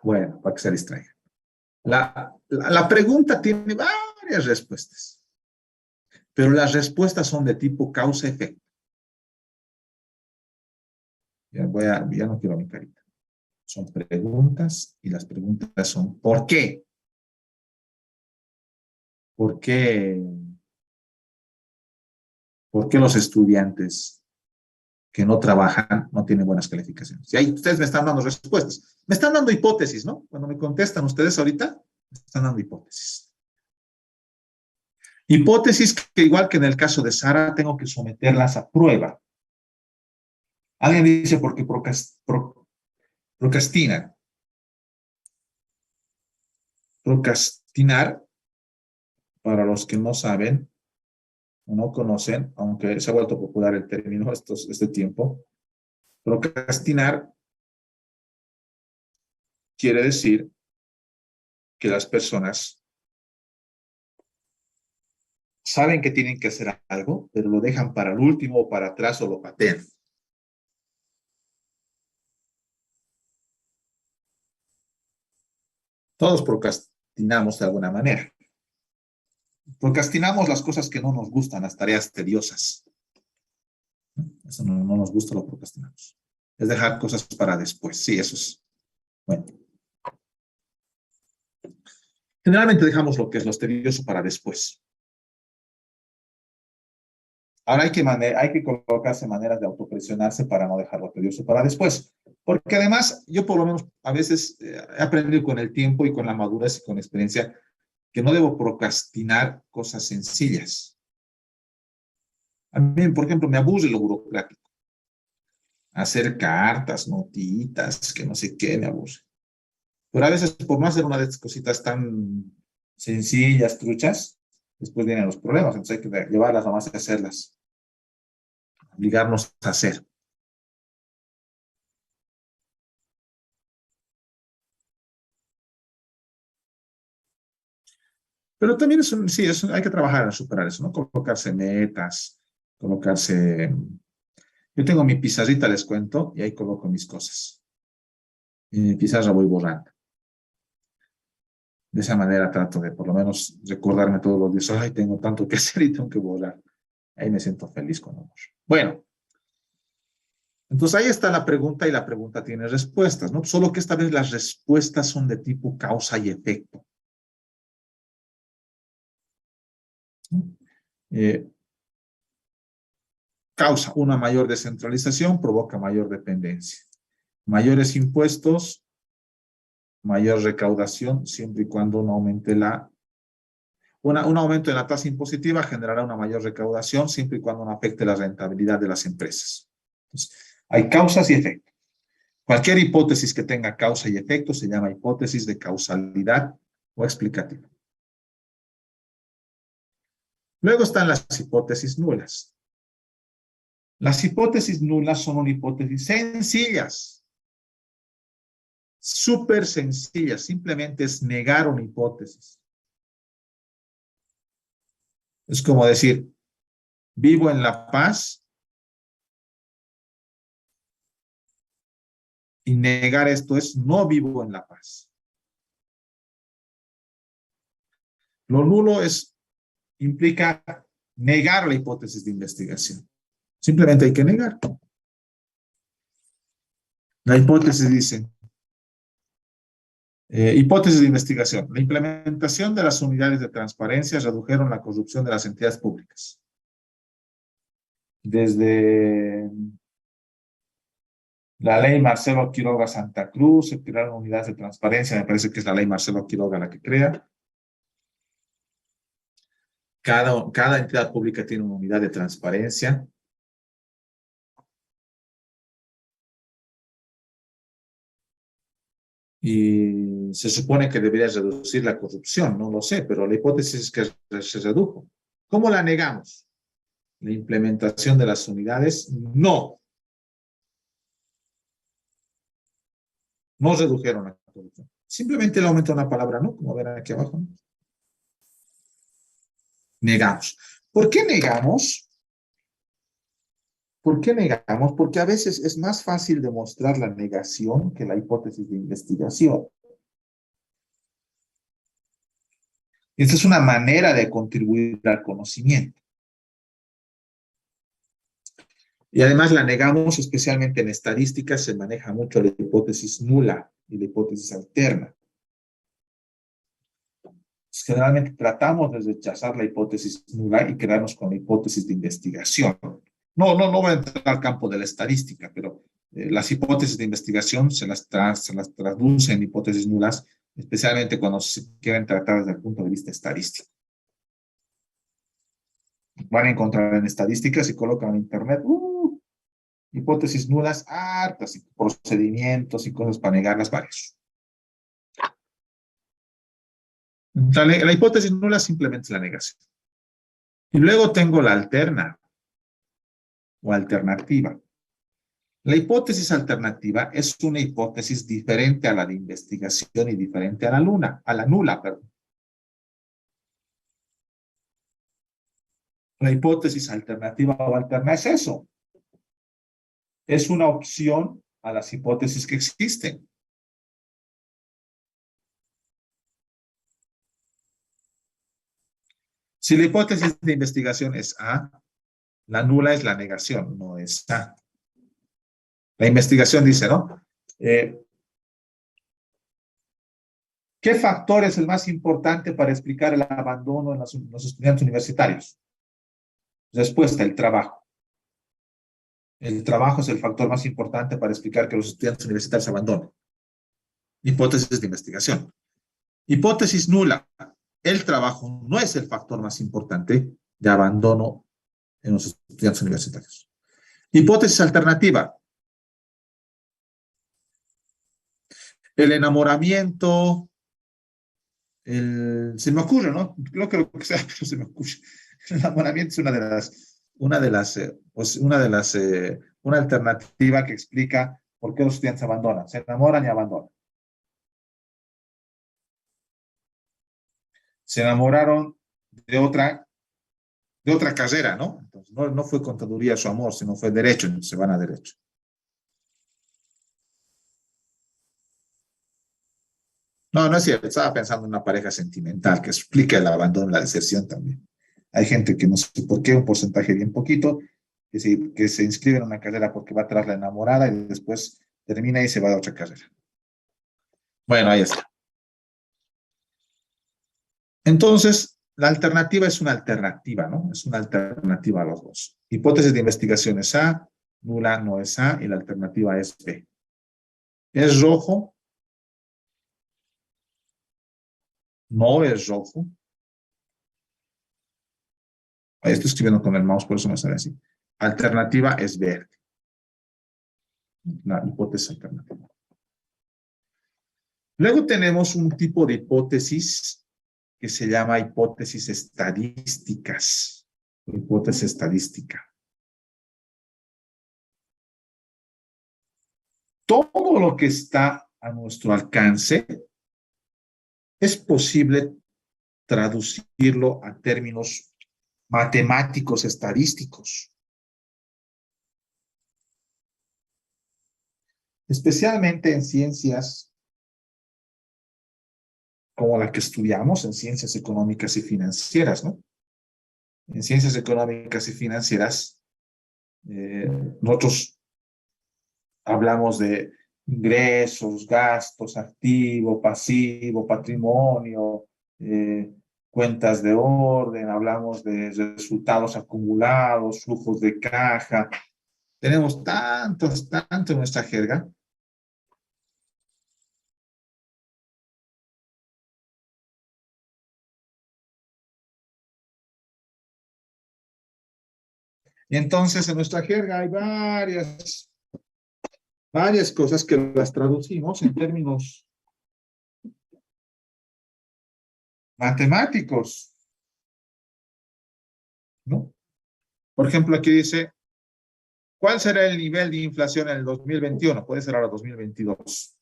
Bueno, para que se distraiga. La pregunta tiene varias respuestas, pero las respuestas son de tipo causa-efecto. Ya no quiero mi carita. Son preguntas y las preguntas son ¿por qué? ¿Por qué? ¿Por qué los estudiantes que no trabajan no tienen buenas calificaciones? Y ahí ustedes me están dando respuestas. Me están dando hipótesis, ¿no? Cuando me contestan ustedes ahorita, me están dando hipótesis. Hipótesis que igual que en el caso de Sara, tengo que someterlas a prueba. Alguien dice porque procrastinan. Procrastinar, para los que no saben o no conocen, aunque se ha vuelto popular el término este tiempo, procrastinar quiere decir que las personas saben que tienen que hacer algo, pero lo dejan para el último o para atrás o lo patean. Todos procrastinamos de alguna manera. Procrastinamos las cosas que no nos gustan, las tareas tediosas. Eso no nos gusta, lo procrastinamos. Es dejar cosas para después. Sí, eso es. Bueno. Generalmente dejamos lo que es lo tedioso para después. Ahora hay que colocarse maneras de autopresionarse para no dejar lo tedioso para después. Porque además, yo por lo menos a veces he aprendido con el tiempo y con la madurez y con la experiencia que no debo procrastinar cosas sencillas. A mí, por ejemplo, me aburre lo burocrático. Hacer cartas, notitas, que no sé qué, me aburre. Pero a veces, por no hacer una de estas cositas tan sencillas, truchas, después vienen los problemas. Entonces hay que llevarlas nomás a hacerlas. Obligarnos a hacer. Pero también sí, hay que trabajar en superar eso, ¿no? Colocarse metas, colocarse... Yo tengo mi pizarrita, les cuento, y ahí coloco mis cosas. Y en mi pizarra voy borrando. De esa manera trato de por lo menos recordarme todos los días, ay, tengo tanto que hacer y tengo que borrar. Ahí me siento feliz con amor. Bueno, entonces ahí está la pregunta y la pregunta tiene respuestas, ¿no? Solo que esta vez las respuestas son de tipo causa y efecto. Eh, Causa una mayor descentralización, provoca mayor dependencia. Mayores impuestos, mayor recaudación, siempre y cuando no aumente la Un aumento de la tasa impositiva generará una mayor recaudación siempre y cuando no afecte la rentabilidad de las empresas. Entonces, hay causas y efectos. Cualquier hipótesis que tenga causa y efecto se llama hipótesis de causalidad o explicativa. Luego están las hipótesis nulas. Las hipótesis nulas son una hipótesis sencillas, súper sencillas, simplemente es negar una hipótesis. Es como decir, vivo en La Paz y negar esto es no vivo en La Paz. Lo nulo implica negar la hipótesis de investigación. Simplemente hay que negar. La hipótesis dice, hipótesis de investigación. La implementación de las unidades de transparencia redujeron la corrupción de las entidades públicas. Desde la ley Marcelo Quiroga Santa Cruz se crearon unidades de transparencia, me parece que es la ley Marcelo Quiroga la que crea. Cada entidad pública tiene una unidad de transparencia. Y se supone que debería reducir la corrupción, no lo sé, pero la hipótesis es que se redujo. ¿Cómo la negamos? La implementación de las unidades, no. No redujeron la corrupción. Simplemente le aumenta una palabra, ¿no? Como ven aquí abajo, ¿no? Negamos. ¿Por qué negamos? ¿Por qué negamos? Porque a veces es más fácil demostrar la negación que la hipótesis de investigación. Esta es una manera de contribuir al conocimiento. Y además la negamos, especialmente en estadística, se maneja mucho la hipótesis nula y la hipótesis alterna. Generalmente tratamos de rechazar la hipótesis nula y quedarnos con la hipótesis de investigación. No voy a entrar al campo de la estadística, pero las hipótesis de investigación se las traduce en hipótesis nulas, especialmente cuando se quieren tratar desde el punto de vista estadístico. Van a encontrar en estadísticas y colocan en internet hipótesis nulas hartas y procedimientos y cosas para negarlas varias. La hipótesis nula simplemente es la negación. Y luego tengo la alterna o alternativa. La hipótesis alternativa es una hipótesis diferente a la de investigación y diferente a la nula, perdón. La hipótesis alternativa o alterna es eso. Es una opción a las hipótesis que existen. Si la hipótesis de investigación es A, la nula es la negación, no es A. La investigación dice, ¿no? ¿Qué factor es el más importante para explicar el abandono en los estudiantes universitarios? Respuesta, el trabajo. El trabajo es el factor más importante para explicar que los estudiantes universitarios abandonan. Hipótesis de investigación. Hipótesis nula. El trabajo no es el factor más importante de abandono en los estudiantes universitarios. Hipótesis alternativa. El enamoramiento, se me ocurre, ¿no? Creo que lo que sea, pero se me ocurre. El enamoramiento es una alternativa que explica por qué los estudiantes abandonan. Se enamoran y abandonan. Se enamoraron de otra carrera, ¿no? Entonces, no fue contaduría su amor, sino fue derecho, entonces se van a derecho. No es cierto, estaba pensando en una pareja sentimental que explica el abandono y la deserción también. Hay gente que no sé por qué, un porcentaje bien poquito, que se inscribe en una carrera porque va tras la enamorada y después termina y se va a otra carrera. Bueno, ahí está. Entonces, la alternativa es una alternativa, ¿no? Es una alternativa a los dos. Hipótesis de investigación es A, nula no es A y la alternativa es B. ¿Es rojo? No es rojo. Ahí estoy escribiendo con el mouse, por eso me sale así. Alternativa es verde. La hipótesis alternativa. Luego tenemos un tipo de hipótesis que se llama hipótesis estadísticas. Hipótesis estadística. Todo lo que está a nuestro alcance es posible traducirlo a términos matemáticos estadísticos. Especialmente en ciencias como la que estudiamos, en ciencias económicas y financieras, ¿no? En ciencias económicas y financieras, nosotros hablamos de ingresos, gastos, activo, pasivo, patrimonio, cuentas de orden, hablamos de resultados acumulados, flujos de caja. Tenemos tanto en nuestra jerga. Y entonces en nuestra jerga hay varias cosas que las traducimos en términos matemáticos, ¿no? Por ejemplo, aquí dice, ¿cuál será el nivel de inflación en el 2021? Puede ser ahora 2022.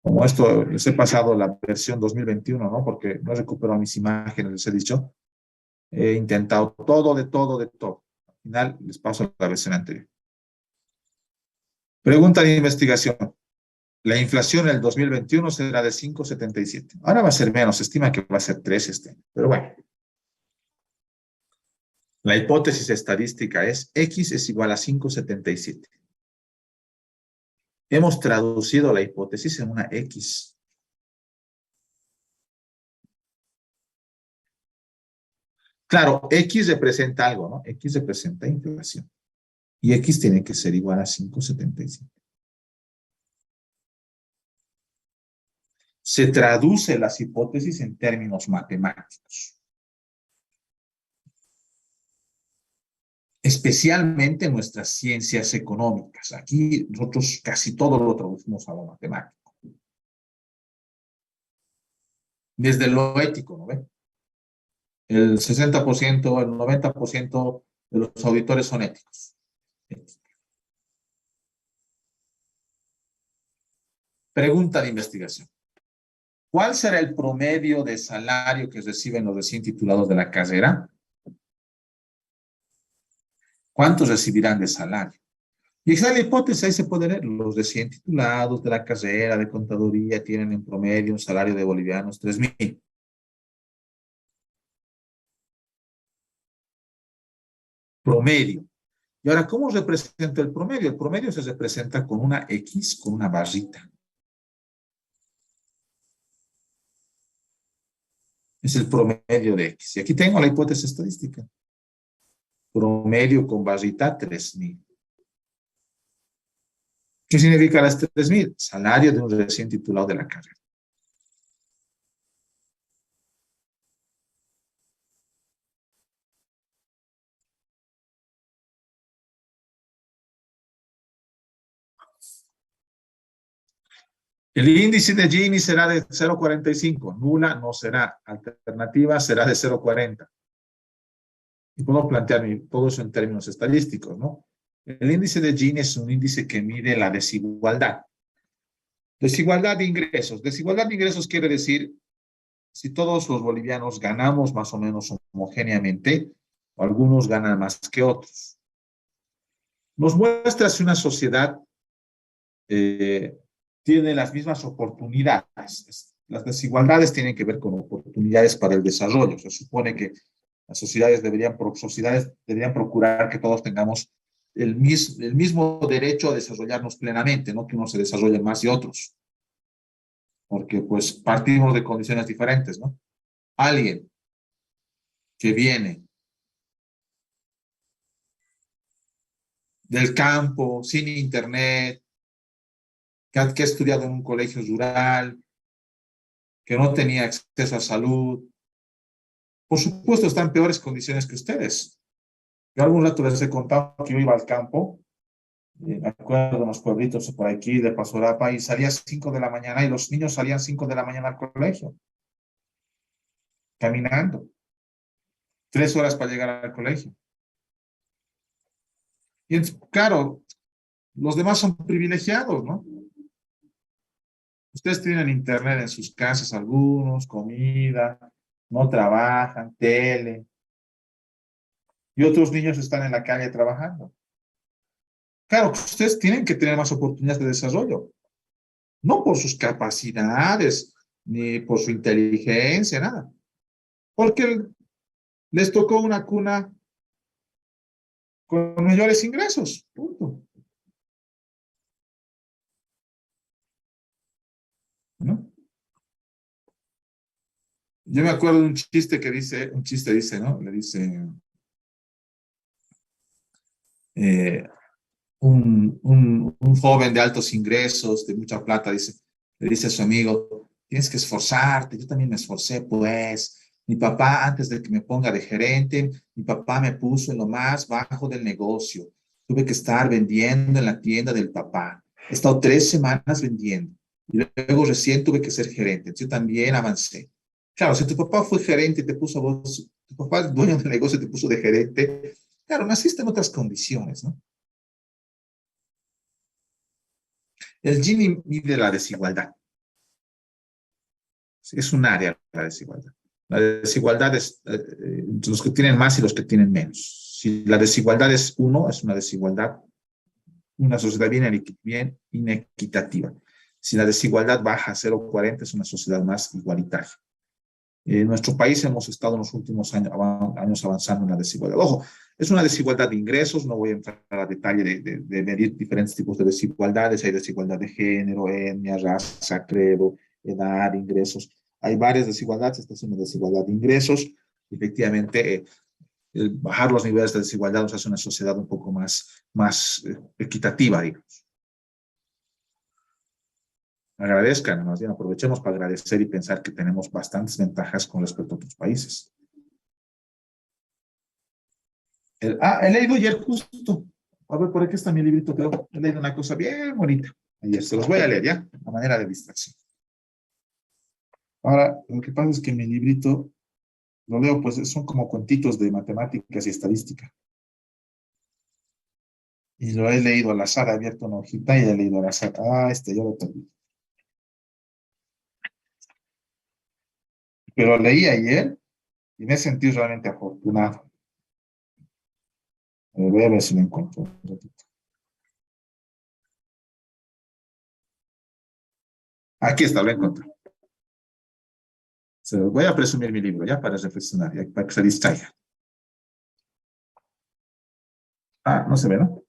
Como esto, les he pasado la versión 2021, ¿no? Porque no he recuperado mis imágenes, les he dicho. He intentado todo, de todo, de todo. Al final, les paso la versión anterior. Pregunta de investigación. La inflación en el 2021 será de 5,77. Ahora va a ser menos, se estima que va a ser 3 este año. Pero bueno. La hipótesis estadística es X es igual a 5,77. Hemos traducido la hipótesis en una X. Claro, X representa algo, ¿no? X representa inflación. Y X tiene que ser igual a 5,77. Se traduce las hipótesis en términos matemáticos. Especialmente en nuestras ciencias económicas. Aquí nosotros casi todo lo traducimos a lo matemático. Desde lo ético, ¿no ven? El 60%, el 90% de los auditores son éticos. Pregunta de investigación. ¿Cuál será el promedio de salario que reciben los recién titulados de la carrera? ¿Cuántos recibirán de salario? Y esa es la hipótesis, ahí se puede leer. Los recién titulados de la carrera de contaduría tienen en promedio un salario de bolivianos 3.000. Promedio. Y ahora, ¿cómo representa el promedio? El promedio se representa con una X, con una barrita. Es el promedio de X. Y aquí tengo la hipótesis estadística. Promedio con barrita 3.000. ¿Qué significa las 3.000? Salario de un recién titulado de la carrera. El índice de Gini será de 0,45. Nula no será. Alternativa será de 0,40. Y puedo plantear todo eso en términos estadísticos, ¿no? El índice de Gini es un índice que mide la desigualdad. Desigualdad de ingresos. Desigualdad de ingresos quiere decir si todos los bolivianos ganamos más o menos homogéneamente, o algunos ganan más que otros. Nos muestra si una sociedad tiene las mismas oportunidades. Las desigualdades tienen que ver con oportunidades para el desarrollo. Se supone que las sociedades deberían procurar que todos tengamos el mismo derecho a desarrollarnos plenamente, no que unos se desarrollen más y otros. Porque pues partimos de condiciones diferentes, ¿no? Alguien que viene del campo, sin internet, que ha estudiado en un colegio rural, que no tenía acceso a salud, Por supuesto, están en peores condiciones que ustedes. Yo algún rato les he contado que yo iba al campo, me acuerdo de unos pueblitos por aquí, de Pasorapa, y salía a 5 de la mañana y los niños salían 5 de la mañana al colegio, caminando, 3 horas para llegar al colegio. Y claro, los demás son privilegiados, ¿no? Ustedes tienen internet en sus casas, algunos, comida, no trabajan, tele, y otros niños están en la calle trabajando. Claro, ustedes tienen que tener más oportunidades de desarrollo, no por sus capacidades, ni por su inteligencia, nada, porque les tocó una cuna con mayores ingresos, punto. ¿No? Yo me acuerdo de un chiste que dice, un chiste dice, ¿no? Le dice, eh, un joven de altos ingresos, de mucha plata, dice, le dice a su amigo, tienes que esforzarte, yo también me esforcé, pues. Mi papá, antes de que me ponga de gerente, mi papá me puso en lo más bajo del negocio. Tuve que estar vendiendo en la tienda del papá. He estado 3 semanas vendiendo. Y luego recién tuve que ser gerente. Entonces yo también avancé. Claro, si tu papá fue gerente y te puso a vos, tu papá es dueño del negocio y te puso de gerente, claro, naciste en otras condiciones, ¿no? El Gini mide la desigualdad. Es un área la desigualdad. La desigualdad es entre los que tienen más y los que tienen menos. Si la desigualdad es 1, es una desigualdad, una sociedad bien inequitativa. Si la desigualdad baja a 0,40, es una sociedad más igualitaria. En nuestro país hemos estado en los últimos años avanzando en la desigualdad. Ojo, es una desigualdad de ingresos, no voy a entrar a detalle de medir diferentes tipos de desigualdades, hay desigualdad de género, etnia, raza, credo, edad, ingresos. Hay varias desigualdades, esta es una desigualdad de ingresos. Efectivamente, bajar los niveles de desigualdad nos hace una sociedad un poco más equitativa, digamos. Agradezcan, más bien aprovechemos para agradecer y pensar que tenemos bastantes ventajas con respecto a otros países. He leído ayer justo. A ver, por aquí está mi librito, pero he leído una cosa bien bonita. Ayer se los voy a leer, ¿ya? A manera de distracción. Ahora, lo que pasa es que mi librito, lo leo, pues son como cuentitos de matemáticas y estadística. Y lo he leído al azar, he abierto una hojita y he leído al azar. Ah, ya lo tengo. Pero leí ayer y me sentí realmente afortunado. Voy a ver si lo encuentro un ratito. Aquí está, lo encontré. Se los voy a presumir mi libro, ya, para reflexionar, ya, para que se distraiga. Ah, no se ve, ¿no?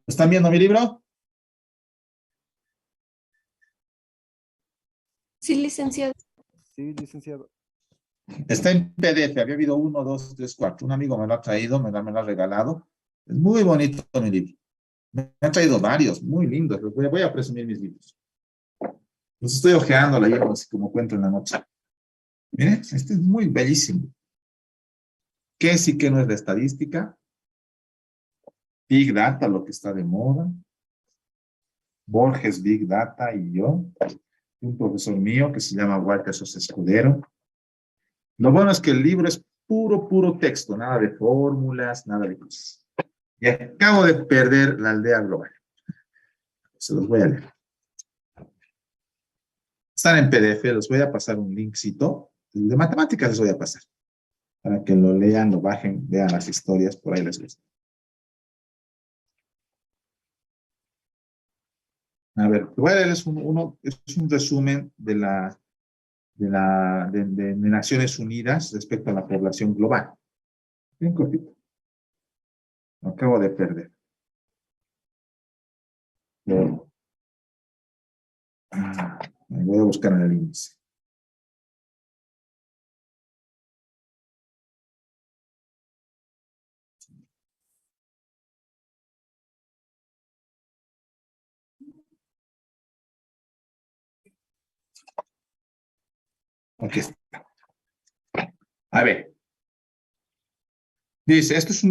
¿Están viendo mi libro? Sí, licenciado. Sí, licenciado. Está en PDF, había habido 1, 2, 3, 4. Un amigo me lo ha traído, me lo ha regalado. Es muy bonito mi libro. Me han traído varios, muy lindos. Voy a presumir mis libros. Los estoy ojeando, leyendo así como cuento en la noche. Miren, este es muy bellísimo. ¿Qué sí que no es de estadística? Big Data, lo que está de moda. Borges, Big Data y yo. Un profesor mío que se llama Walter Sosa Escudero. Lo bueno es que el libro es puro texto, nada de fórmulas, nada de cosas. Y acabo de perder la aldea global. Se los voy a leer. Están en PDF, los voy a pasar un linkcito. De matemáticas les voy a pasar. Para que lo lean, lo bajen, vean las historias, por ahí les gusta. A ver, voy a leerles es un resumen de Naciones Unidas respecto a la población global. Bien cortito. Lo acabo de perder. Me voy a buscar en el índice. Aquí está. A ver, dice, esto es son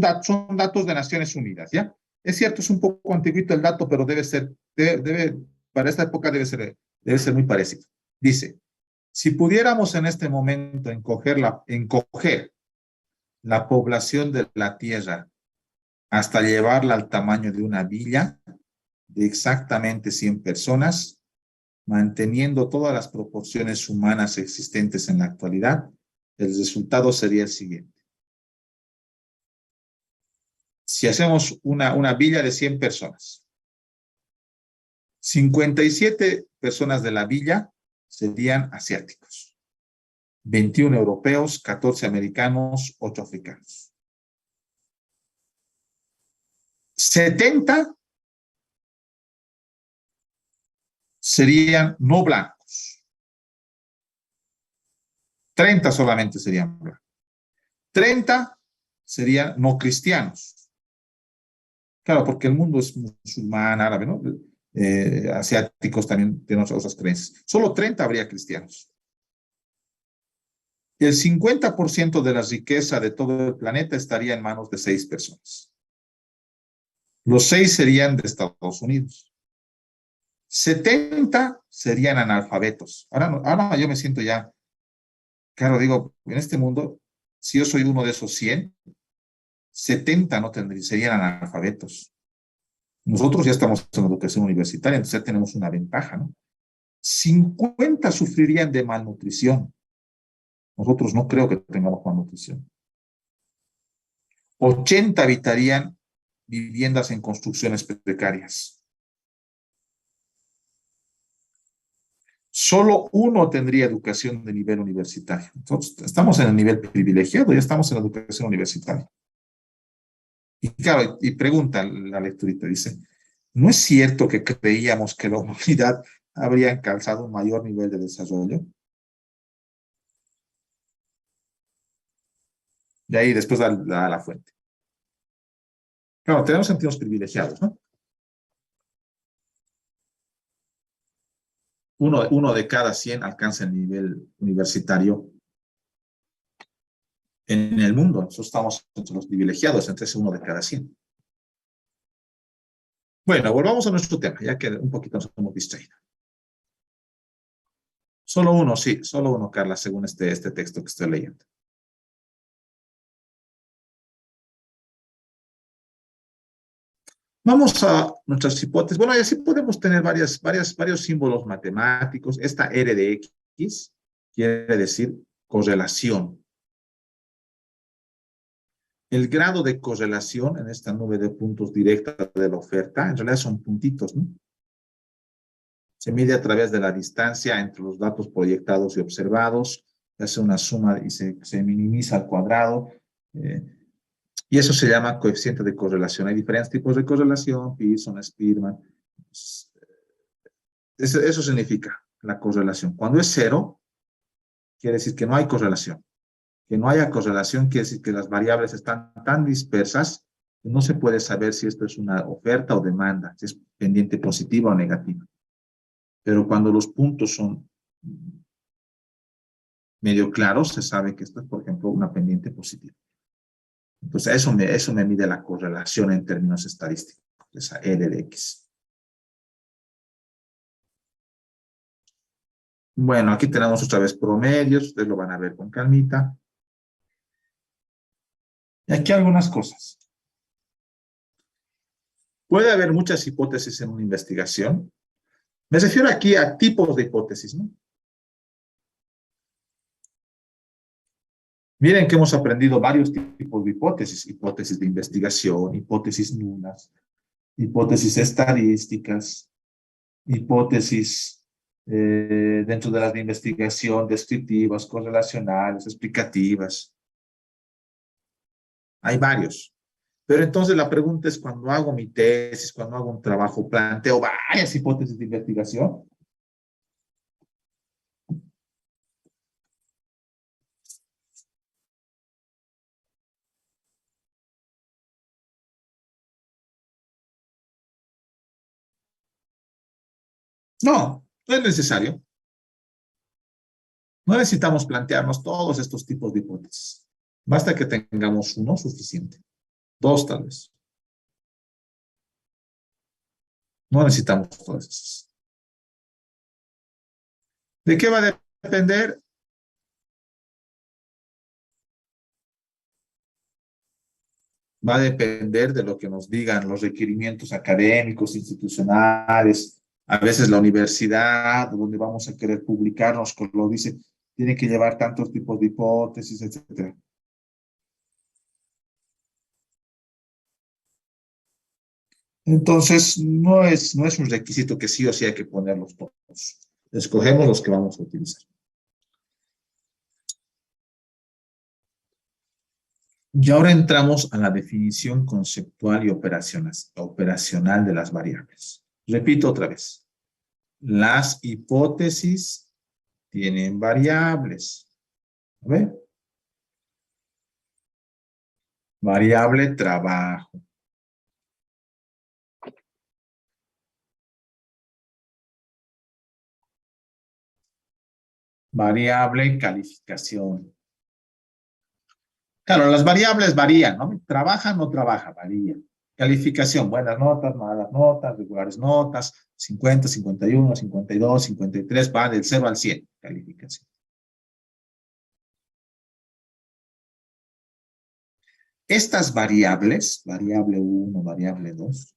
datos de Naciones Unidas, ¿ya? Es cierto, es un poco antiguito el dato, pero para esta época debe ser muy parecido. Dice, si pudiéramos en este momento encoger la población de la Tierra hasta llevarla al tamaño de una villa de exactamente 100 personas, manteniendo todas las proporciones humanas existentes en la actualidad, el resultado sería el siguiente. Si hacemos una villa de 100 personas, 57 personas de la villa serían asiáticos, 21 europeos, 14 americanos, 8 africanos. 70 serían no blancos. 30 solamente serían blancos. 30 serían no cristianos. Claro, porque el mundo es musulmán, árabe, ¿no? Asiáticos también tienen otras creencias. Solo 30 habría cristianos. Y el 50% de la riqueza de todo el planeta estaría en manos de 6 personas. Los 6 serían de Estados Unidos. 70 serían analfabetos. Ahora yo me siento ya, claro, digo, en este mundo, si yo soy uno de esos 100, 70 no tendrían, serían analfabetos. Nosotros ya estamos en educación universitaria, entonces ya tenemos una ventaja, ¿no? 50 sufrirían de malnutrición. Nosotros no creo que tengamos malnutrición. 80 habitarían viviendas en construcciones precarias. Solo uno tendría educación de nivel universitario. Nosotros estamos en el nivel privilegiado, ya estamos en la educación universitaria. Y claro, y pregunta la lecturita, dice, ¿no es cierto que creíamos que la humanidad habría alcanzado un mayor nivel de desarrollo? Y ahí después da la fuente. Claro, tenemos sentidos privilegiados, ¿no? Uno de cada 100 alcanza el nivel universitario en el mundo. Nosotros estamos entre los privilegiados, entre ese uno de cada 100. Bueno, volvamos a nuestro tema, ya que un poquito nos hemos distraído. Solo uno, sí, solo uno, Carla, según este texto que estoy leyendo. Vamos a nuestras hipótesis. Bueno, y así podemos tener varios símbolos matemáticos. Esta R de X quiere decir correlación. El grado de correlación en esta nube de puntos directa de la oferta, en realidad son puntitos, ¿no? Se mide a través de la distancia entre los datos proyectados y observados, se hace una suma y se minimiza al cuadrado, y eso se llama coeficiente de correlación. Hay diferentes tipos de correlación, Pearson, Spearman. Eso significa la correlación. Cuando es cero, quiere decir que no hay correlación. Que no haya correlación quiere decir que las variables están tan dispersas que no se puede saber si esto es una oferta o demanda, si es pendiente positiva o negativa. Pero cuando los puntos son medio claros, se sabe que esto es, por ejemplo, una pendiente positiva. Entonces, eso me mide la correlación en términos estadísticos, esa L de X. Bueno, aquí tenemos otra vez promedios, ustedes lo van a ver con calmita. Y aquí algunas cosas. Puede haber muchas hipótesis en una investigación. Me refiero aquí a tipos de hipótesis, ¿no? Miren que hemos aprendido varios tipos de hipótesis. Hipótesis de investigación, hipótesis nulas, hipótesis estadísticas, hipótesis dentro de las de investigación, descriptivas, correlacionales, explicativas. Hay varios. Pero entonces la pregunta es, cuando hago mi tesis, cuando hago un trabajo, planteo varias hipótesis de investigación. No, no es necesario. No necesitamos plantearnos todos estos tipos de hipótesis. Basta que tengamos uno suficiente. Dos tal vez. No necesitamos todas esas. ¿De qué va a depender? Va a depender de lo que nos digan los requerimientos académicos, institucionales, a veces la universidad, donde vamos a querer publicarnos, como lo dice, tiene que llevar tantos tipos de hipótesis, etcétera. Entonces, no es un requisito que sí o sí hay que ponerlos todos. Escogemos los que vamos a utilizar. Y ahora entramos a la definición conceptual y operacional de las variables. Repito otra vez. Las hipótesis tienen variables. A ver. Variable trabajo. Variable calificación. Claro, las variables varían, ¿no? Trabaja, no trabaja, varía. Calificación, buenas notas, malas notas, regulares notas, 50, 51, 52, 53, va del 0 al 100, calificación. Estas variables, variable 1, variable 2,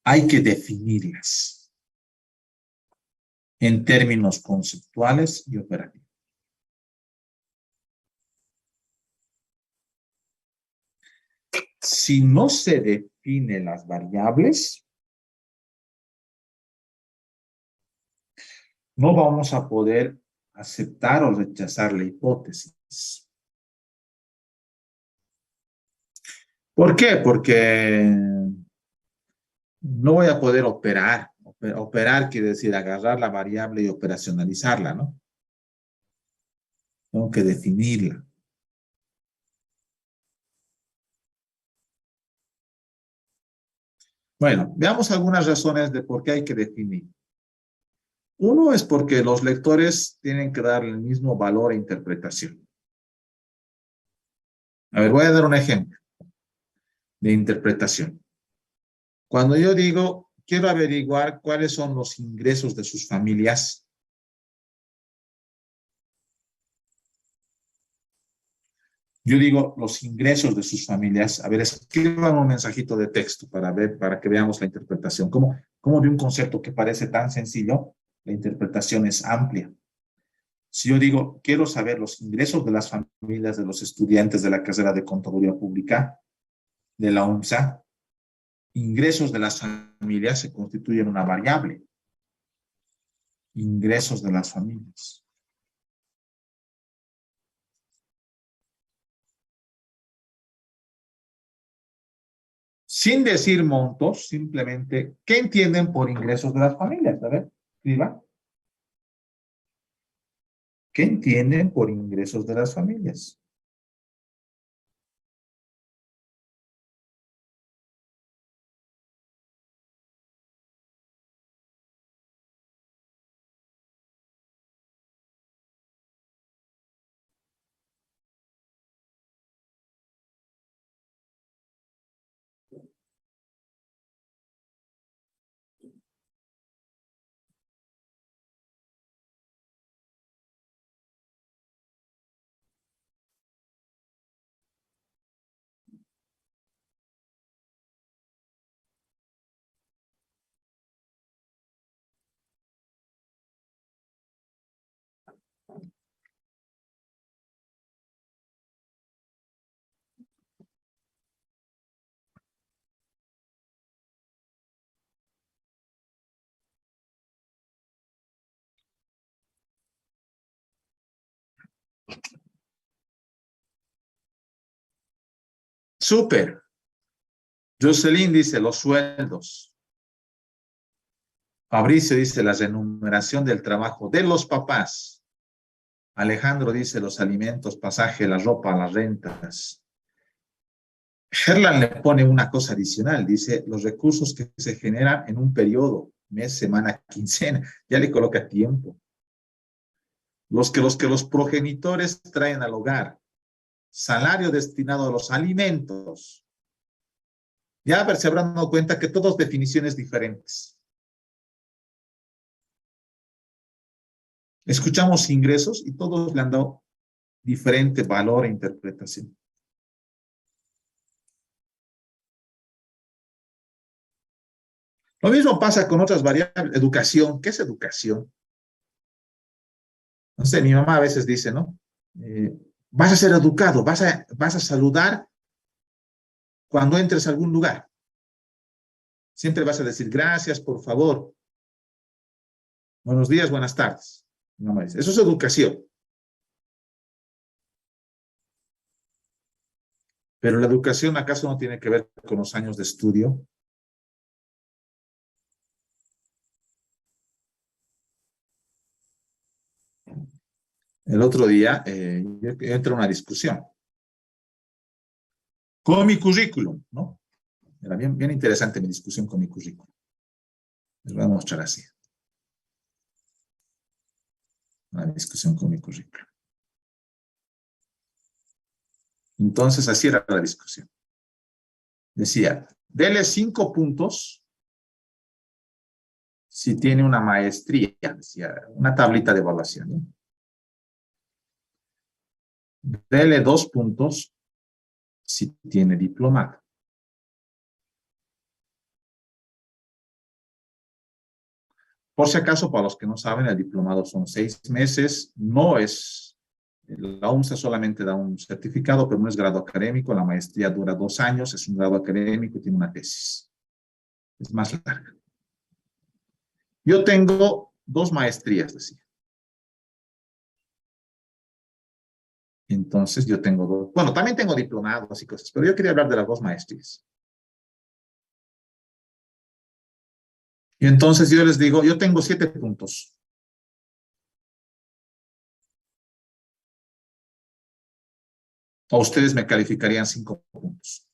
hay que definirlas en términos conceptuales y operativos. Si no se definen las variables, no vamos a poder aceptar o rechazar la hipótesis. ¿Por qué? Porque no voy a poder operar. Operar quiere decir agarrar la variable y operacionalizarla, ¿no? Tengo que definirla. Bueno, veamos algunas razones de por qué hay que definir. Uno es porque los lectores tienen que darle el mismo valor e interpretación. A ver, voy a dar un ejemplo de interpretación. Cuando yo digo, quiero averiguar cuáles son los ingresos de sus familias, yo digo los ingresos de sus familias. A ver, escriban un mensajito de texto para que veamos la interpretación. ¿Cómo de un concepto que parece tan sencillo, la interpretación es amplia? Si yo digo, quiero saber los ingresos de las familias de los estudiantes de la carrera de Contaduría Pública, de la UNSA, ingresos de las familias se constituyen una variable. Ingresos de las familias. Sin decir montos, simplemente, ¿qué entienden por ingresos de las familias? A ver, escriba. ¿Qué entienden por ingresos de las familias? Súper. Jocelyn dice los sueldos. Fabricio dice la remuneración del trabajo de los papás. Alejandro dice los alimentos, pasaje, la ropa, las rentas. Herlan le pone una cosa adicional, dice los recursos que se generan en un periodo, mes, semana, quincena. Ya le coloca tiempo. los progenitores traen al hogar. Salario destinado a los alimentos. Ya se habrán dado cuenta que todas definiciones diferentes. Escuchamos ingresos y todos le han dado diferente valor e interpretación. Lo mismo pasa con otras variables. Educación. ¿Qué es educación? No sé, mi mamá a veces dice, ¿no? Vas a ser educado, vas a saludar cuando entres a algún lugar. Siempre vas a decir gracias, por favor. Buenos días, buenas tardes. Mi mamá dice, eso es educación. Pero la educación, ¿acaso no tiene que ver con los años de estudio? El otro día yo entré a una discusión con mi currículum, ¿no? Era bien interesante mi discusión con mi currículum. Les voy a mostrar así. Una discusión con mi currículum. Entonces, así era la discusión. Decía, dele 5 puntos si tiene una maestría, decía, una tablita de evaluación, ¿no? Dele 2 puntos si tiene diplomado. Por si acaso, para los que no saben, el diplomado son 6 meses, no es, la UNSA solamente da un certificado, pero no es grado académico, la maestría dura 2 años, es un grado académico y tiene una tesis. Es más larga. Yo tengo 2 maestrías, decía. Entonces yo tengo 2, bueno, también tengo diplomados y cosas, pero yo quería hablar de las 2 maestrías. Y entonces yo les digo, yo tengo 7 puntos. O ustedes me calificarían 5 puntos.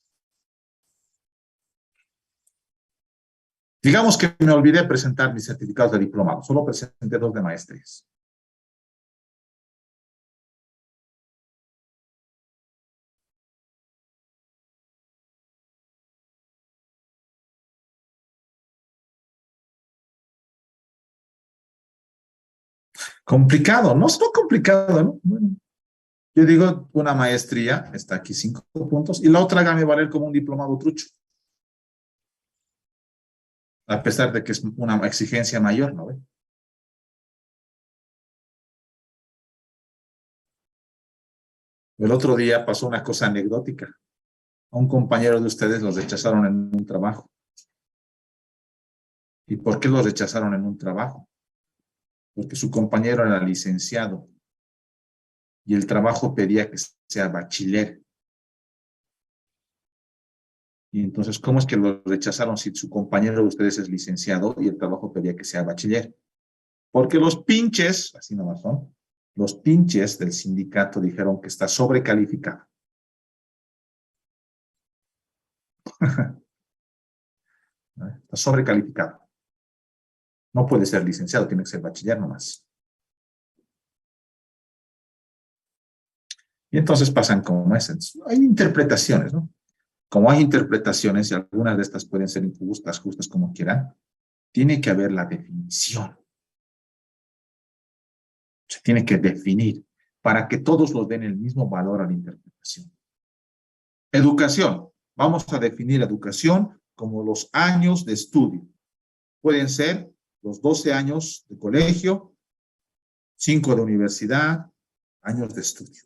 Digamos que me olvidé presentar mis certificados de diplomado, solo presenté 2 de maestrías. Complicado, no es no complicado, ¿no? Bueno, yo digo, una maestría, está aquí 5 puntos, y la otra hágame valer como un diplomado trucho. A pesar de que es una exigencia mayor, ¿no? El otro día pasó una cosa anecdótica. A un compañero de ustedes los rechazaron en un trabajo. ¿Y por qué lo rechazaron en un trabajo? Porque su compañero era licenciado y el trabajo pedía que sea bachiller. Y entonces, ¿cómo es que lo rechazaron si su compañero de ustedes es licenciado y el trabajo pedía que sea bachiller? Porque los pinches, así nomás son, los pinches del sindicato dijeron que está sobrecalificado. Está sobrecalificado. No puede ser licenciado, tiene que ser bachiller nomás. Y entonces pasan como esas. Hay interpretaciones, ¿no? Como hay interpretaciones, y algunas de estas pueden ser injustas, justas, como quieran, tiene que haber la definición. Se tiene que definir para que todos los den el mismo valor a la interpretación. Educación. Vamos a definir educación como los años de estudio. Pueden ser los 12 años de colegio, 5 de universidad, años de estudio.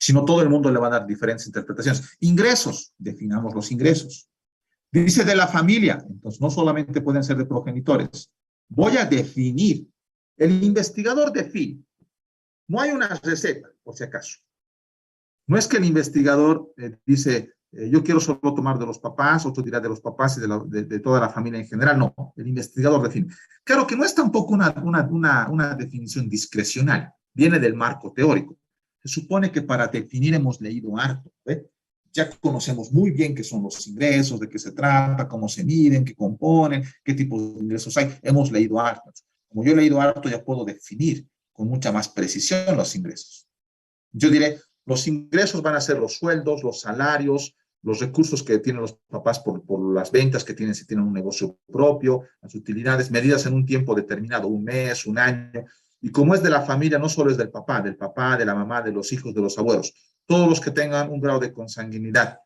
Si no, todo el mundo le va a dar diferentes interpretaciones. Ingresos, definamos los ingresos. Dice de la familia, entonces no solamente pueden ser de progenitores. Voy a definir. El investigador define. No hay una receta, por si acaso. No es que el investigador dice, yo quiero solo tomar de los papás, otro dirá de los papás y de toda la familia en general. No, el investigador define. Claro que no es tampoco una definición discrecional. Viene del marco teórico. Se supone que para definir hemos leído harto. Ya conocemos muy bien qué son los ingresos, de qué se trata, cómo se miden, qué componen, qué tipo de ingresos hay. Hemos leído harto. Como yo he leído harto, ya puedo definir con mucha más precisión los ingresos. Yo diré, los ingresos van a ser los sueldos, los salarios, los recursos que tienen los papás por las ventas que tienen si tienen un negocio propio, las utilidades, medidas en un tiempo determinado, un mes, un año. Y como es de la familia, no solo es del papá, de la mamá, de los hijos, de los abuelos, todos los que tengan un grado de consanguinidad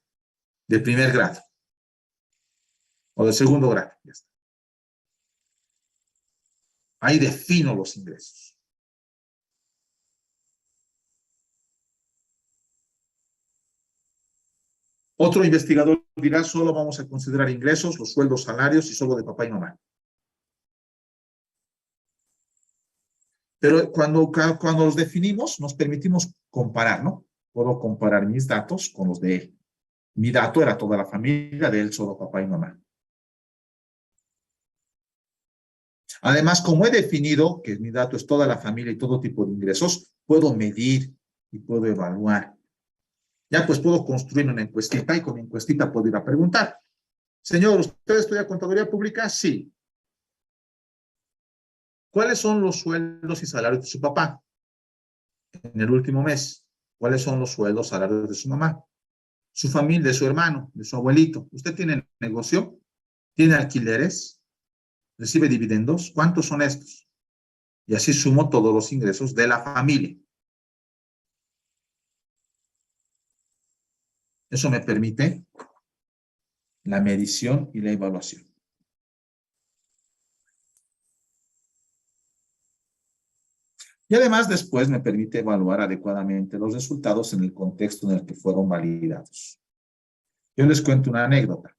de primer grado o de segundo grado. Ya está. Ahí defino los ingresos. Otro investigador dirá, solo vamos a considerar ingresos, los sueldos, salarios y solo de papá y mamá. Pero cuando los definimos, nos permitimos comparar, ¿no? Puedo comparar mis datos con los de él. Mi dato era toda la familia, de él solo papá y mamá. Además, como he definido que mi dato es toda la familia y todo tipo de ingresos, puedo medir y puedo evaluar. Ya pues puedo construir una encuestita y con mi encuestita puedo ir a preguntar. Señor, ¿usted estudia contaduría pública? Sí. ¿Cuáles son los sueldos y salarios de su papá en el último mes? ¿Cuáles son los sueldos y salarios de su mamá? Su familia, de su hermano, de su abuelito. ¿Usted tiene negocio? ¿Tiene alquileres? ¿Recibe dividendos? ¿Cuántos son estos? Y así sumo todos los ingresos de la familia. Eso me permite la medición y la evaluación. Y además después me permite evaluar adecuadamente los resultados en el contexto en el que fueron validados. Yo les cuento una anécdota.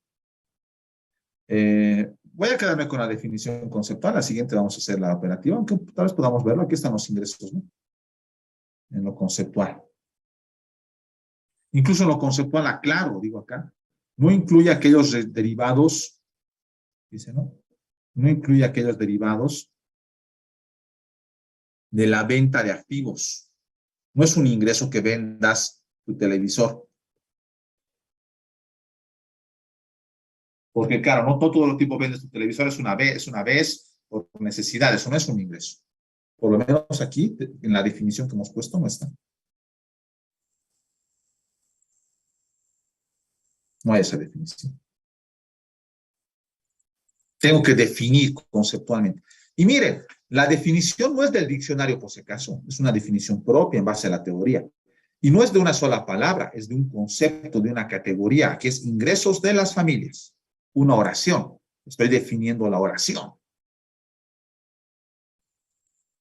Voy a quedarme con la definición conceptual. La siguiente vamos a hacer la operativa, aunque tal vez podamos verlo. Aquí están los ingresos, ¿no? En lo conceptual. Incluso en lo conceptual, aclaro, digo acá, no incluye aquellos derivados, dice, ¿no? No incluye aquellos derivados de la venta de activos. No es un ingreso que vendas tu televisor. Porque, claro, no todo el tipo vendes tu televisor, es una vez por necesidad, eso no es un ingreso. Por lo menos aquí, en la definición que hemos puesto, no está. No hay esa definición. Tengo que definir conceptualmente. Y miren, la definición no es del diccionario por si acaso, es una definición propia en base a la teoría. Y no es de una sola palabra, es de un concepto, de una categoría, que es ingresos de las familias. Una oración. Estoy definiendo la oración.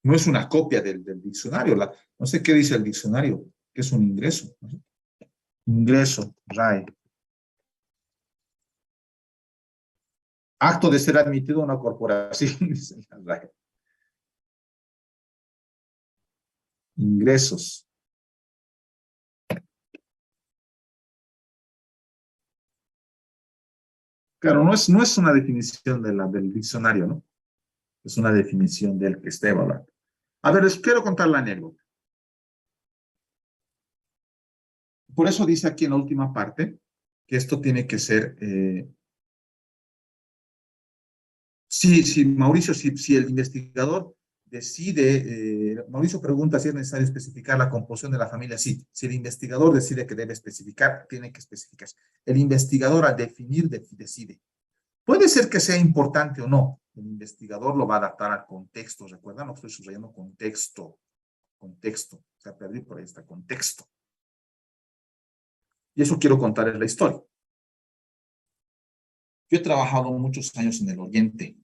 No es una copia del diccionario. No sé qué dice el diccionario, que es un ingreso. Ingreso, RAE. Acto de ser admitido a una corporación, dice la RAE. Ingresos. Claro, no es una definición del diccionario, ¿no? Es una definición del que esté evaluando. A ver, les quiero contar la anécdota. Por eso dice aquí en la última parte que esto tiene que ser, sí, Mauricio, si el investigador decide, Mauricio pregunta si es necesario especificar la composición de la familia. Sí, si el investigador decide que debe especificar, tiene que especificar. El investigador al definir decide. Puede ser que sea importante o no. El investigador lo va a adaptar al contexto. ¿Recuerdan? No estoy subrayando contexto. Contexto. Se ha perdido por ahí está contexto. Y eso quiero contarles la historia. Yo he trabajado muchos años en el Oriente,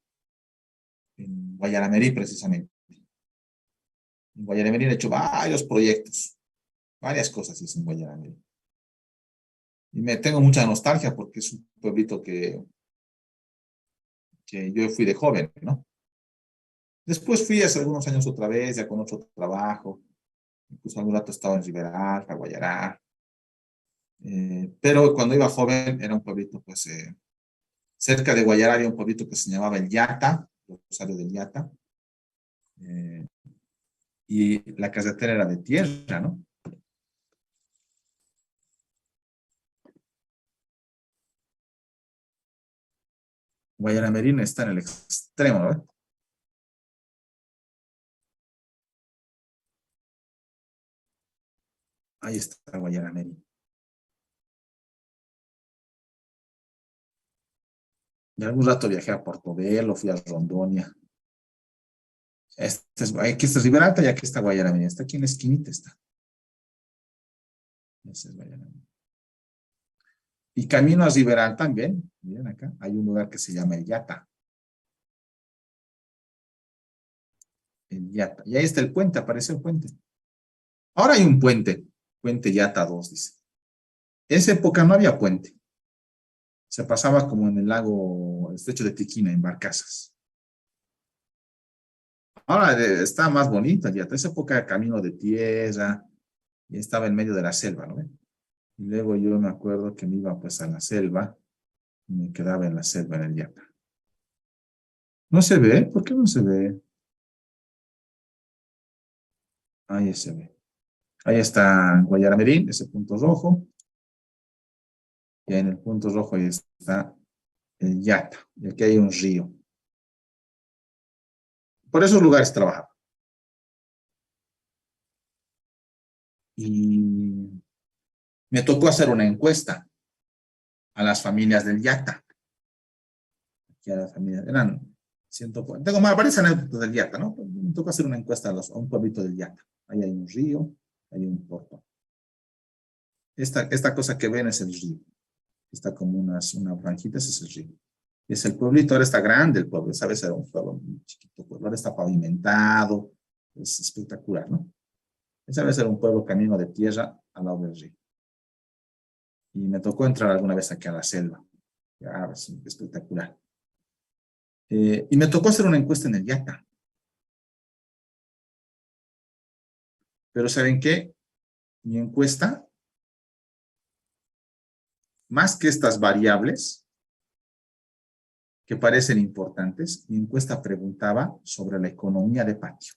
en Guayaramerí precisamente. En Guayaramerí he hecho varios proyectos, varias cosas hice en Guayaramerí. Y me tengo mucha nostalgia porque es un pueblito que yo fui de joven, ¿no? Después fui hace algunos años otra vez, ya con otro trabajo. Incluso algún rato estaba en Riberal, Guayará. Pero cuando iba joven era un pueblito, pues, cerca de Guayará había un pueblito que se llamaba El Yata, Rosario del Yata. Y la carretera era de tierra, ¿no? Guayaramerín está en el extremo, ¿no? Ahí está Guayaramerín. Y algún rato viajé a Portobelo, fui a Rondonia. Aquí está Ribera Alta y aquí está Guayaramerín. Está aquí en la esquinita, está. Ese es Guayaramerín. Y camino a Ribera también, miren acá, hay un lugar que se llama El Yata. El Yata. Y ahí está el puente, aparece el puente. Ahora hay un puente, puente Yata 2, dice. En esa época no había puente. Se pasaba como en el lago, el estrecho de Tiquina, en barcazas. Ahora está más bonito el Yata. En esa época era camino de tierra y estaba en medio de la selva, ¿no? Y luego yo me acuerdo que me iba pues a la selva y me quedaba en la selva en el Yata. ¿No se ve? ¿Por qué no se ve? Ahí se ve. Ahí está Guayaramerín, ese punto rojo. Y en el punto rojo ahí está el Yata. Y aquí hay un río. Por esos lugares trabajaba. Y me tocó hacer una encuesta a las familias del Yata. Aquí a las familias, eran 100, tengo más, varias anécdotas del Yata, ¿no? Me tocó hacer una encuesta a un pueblito del Yata. Ahí hay un río, hay un puerto. Esta cosa que ven es el río. Está como una franjita, ese es el río. Es el pueblito, ahora está grande el pueblo, esa vez era un pueblo muy chiquito, pueblo, ahora está pavimentado, es espectacular, ¿no? Esa vez era un pueblo camino de tierra al lado del río. Y me tocó entrar alguna vez aquí a la selva, ya, es espectacular. Y me tocó hacer una encuesta en el Yata. Pero ¿saben qué? Mi encuesta, más que estas variables que parecen importantes, mi encuesta preguntaba sobre la economía de patio.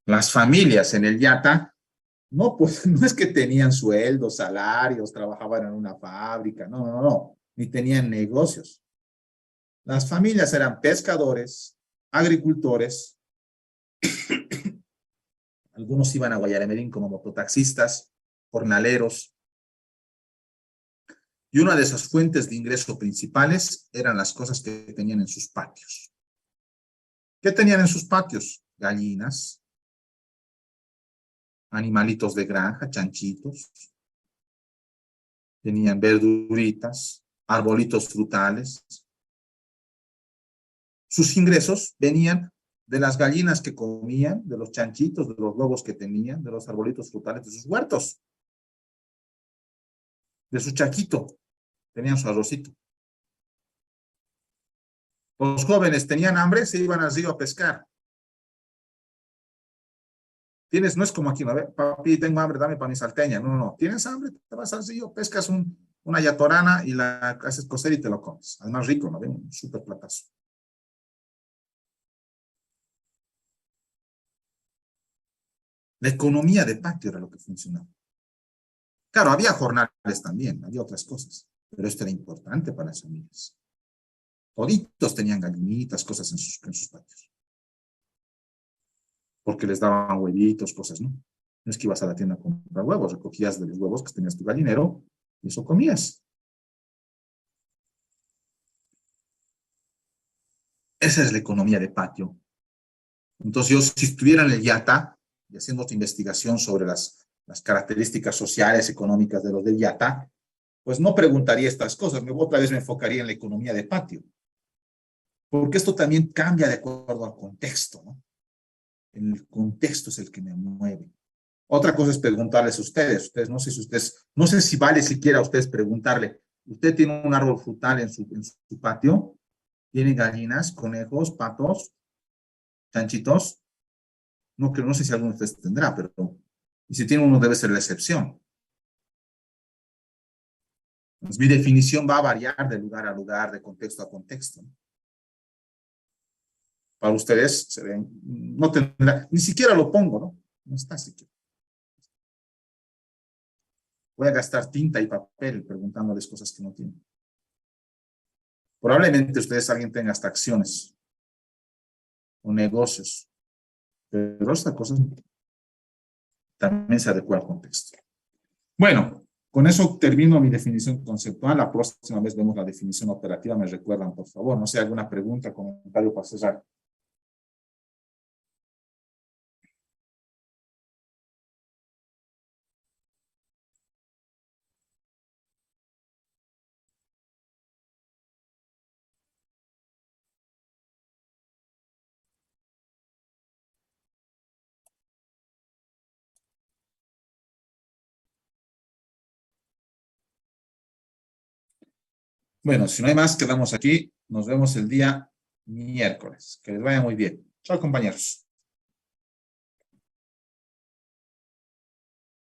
Las familias en el Yata, no, pues no es que tenían sueldos, salarios, trabajaban en una fábrica, no, no, no, ni tenían negocios. Las familias eran pescadores, agricultores, algunos iban a Guayaremerín como mototaxistas, jornaleros, y una de esas fuentes de ingreso principales eran las cosas que tenían en sus patios. ¿Qué tenían en sus patios? Gallinas, animalitos de granja, chanchitos, tenían verduritas, arbolitos frutales. Sus ingresos venían de las gallinas que comían, de los chanchitos, de los lobos que tenían, de los arbolitos frutales, de sus huertos, de su chaquito, tenían su arrocito. Los jóvenes tenían hambre, se iban al río a pescar. No es como aquí, ¿no? Papi, tengo hambre, dame para mi salteña. No, no, no. ¿Tienes hambre? Te vas al río, pescas una yatorana y la haces cocer y te lo comes. Además rico, ¿no? Un súper platazo. La economía de patio era lo que funcionaba. Claro, había jornales también, había otras cosas, pero esto era importante para las familias. Toditos tenían gallinitas, cosas en sus patios. Porque les daban huevitos, cosas, ¿no? No es que ibas a la tienda a comprar huevos, recogías de los huevos que tenías tu gallinero y eso comías. Esa es la economía de patio. Entonces yo, si estuviera en el Yata y haciendo otra investigación sobre las características sociales, económicas de los del Yata, pues no preguntaría estas cosas, otra vez me enfocaría en la economía de patio. Porque esto también cambia de acuerdo al contexto, ¿no? El contexto es el que me mueve. Otra cosa es preguntarles a ustedes, no sé si vale siquiera a ustedes preguntarle, ¿usted tiene un árbol frutal en su patio? ¿Tiene gallinas, conejos, patos, chanchitos? No sé si alguno de ustedes tendrá, pero y si tiene uno debe ser la excepción. Pues, mi definición va a variar de lugar a lugar, de contexto a contexto. Para ustedes, no tendrá, ni siquiera lo pongo, ¿no? No está siquiera. Voy a gastar tinta y papel preguntándoles cosas que no tienen. Probablemente ustedes alguien tenga hasta acciones o negocios, pero esta cosa también se adecua al contexto. Bueno, con eso termino mi definición conceptual. La próxima vez vemos la definición operativa. Me recuerdan, por favor. No sé, alguna pregunta, comentario para cerrar. Bueno, si no hay más, quedamos aquí. Nos vemos el día miércoles. Que les vaya muy bien. Chao, compañeros.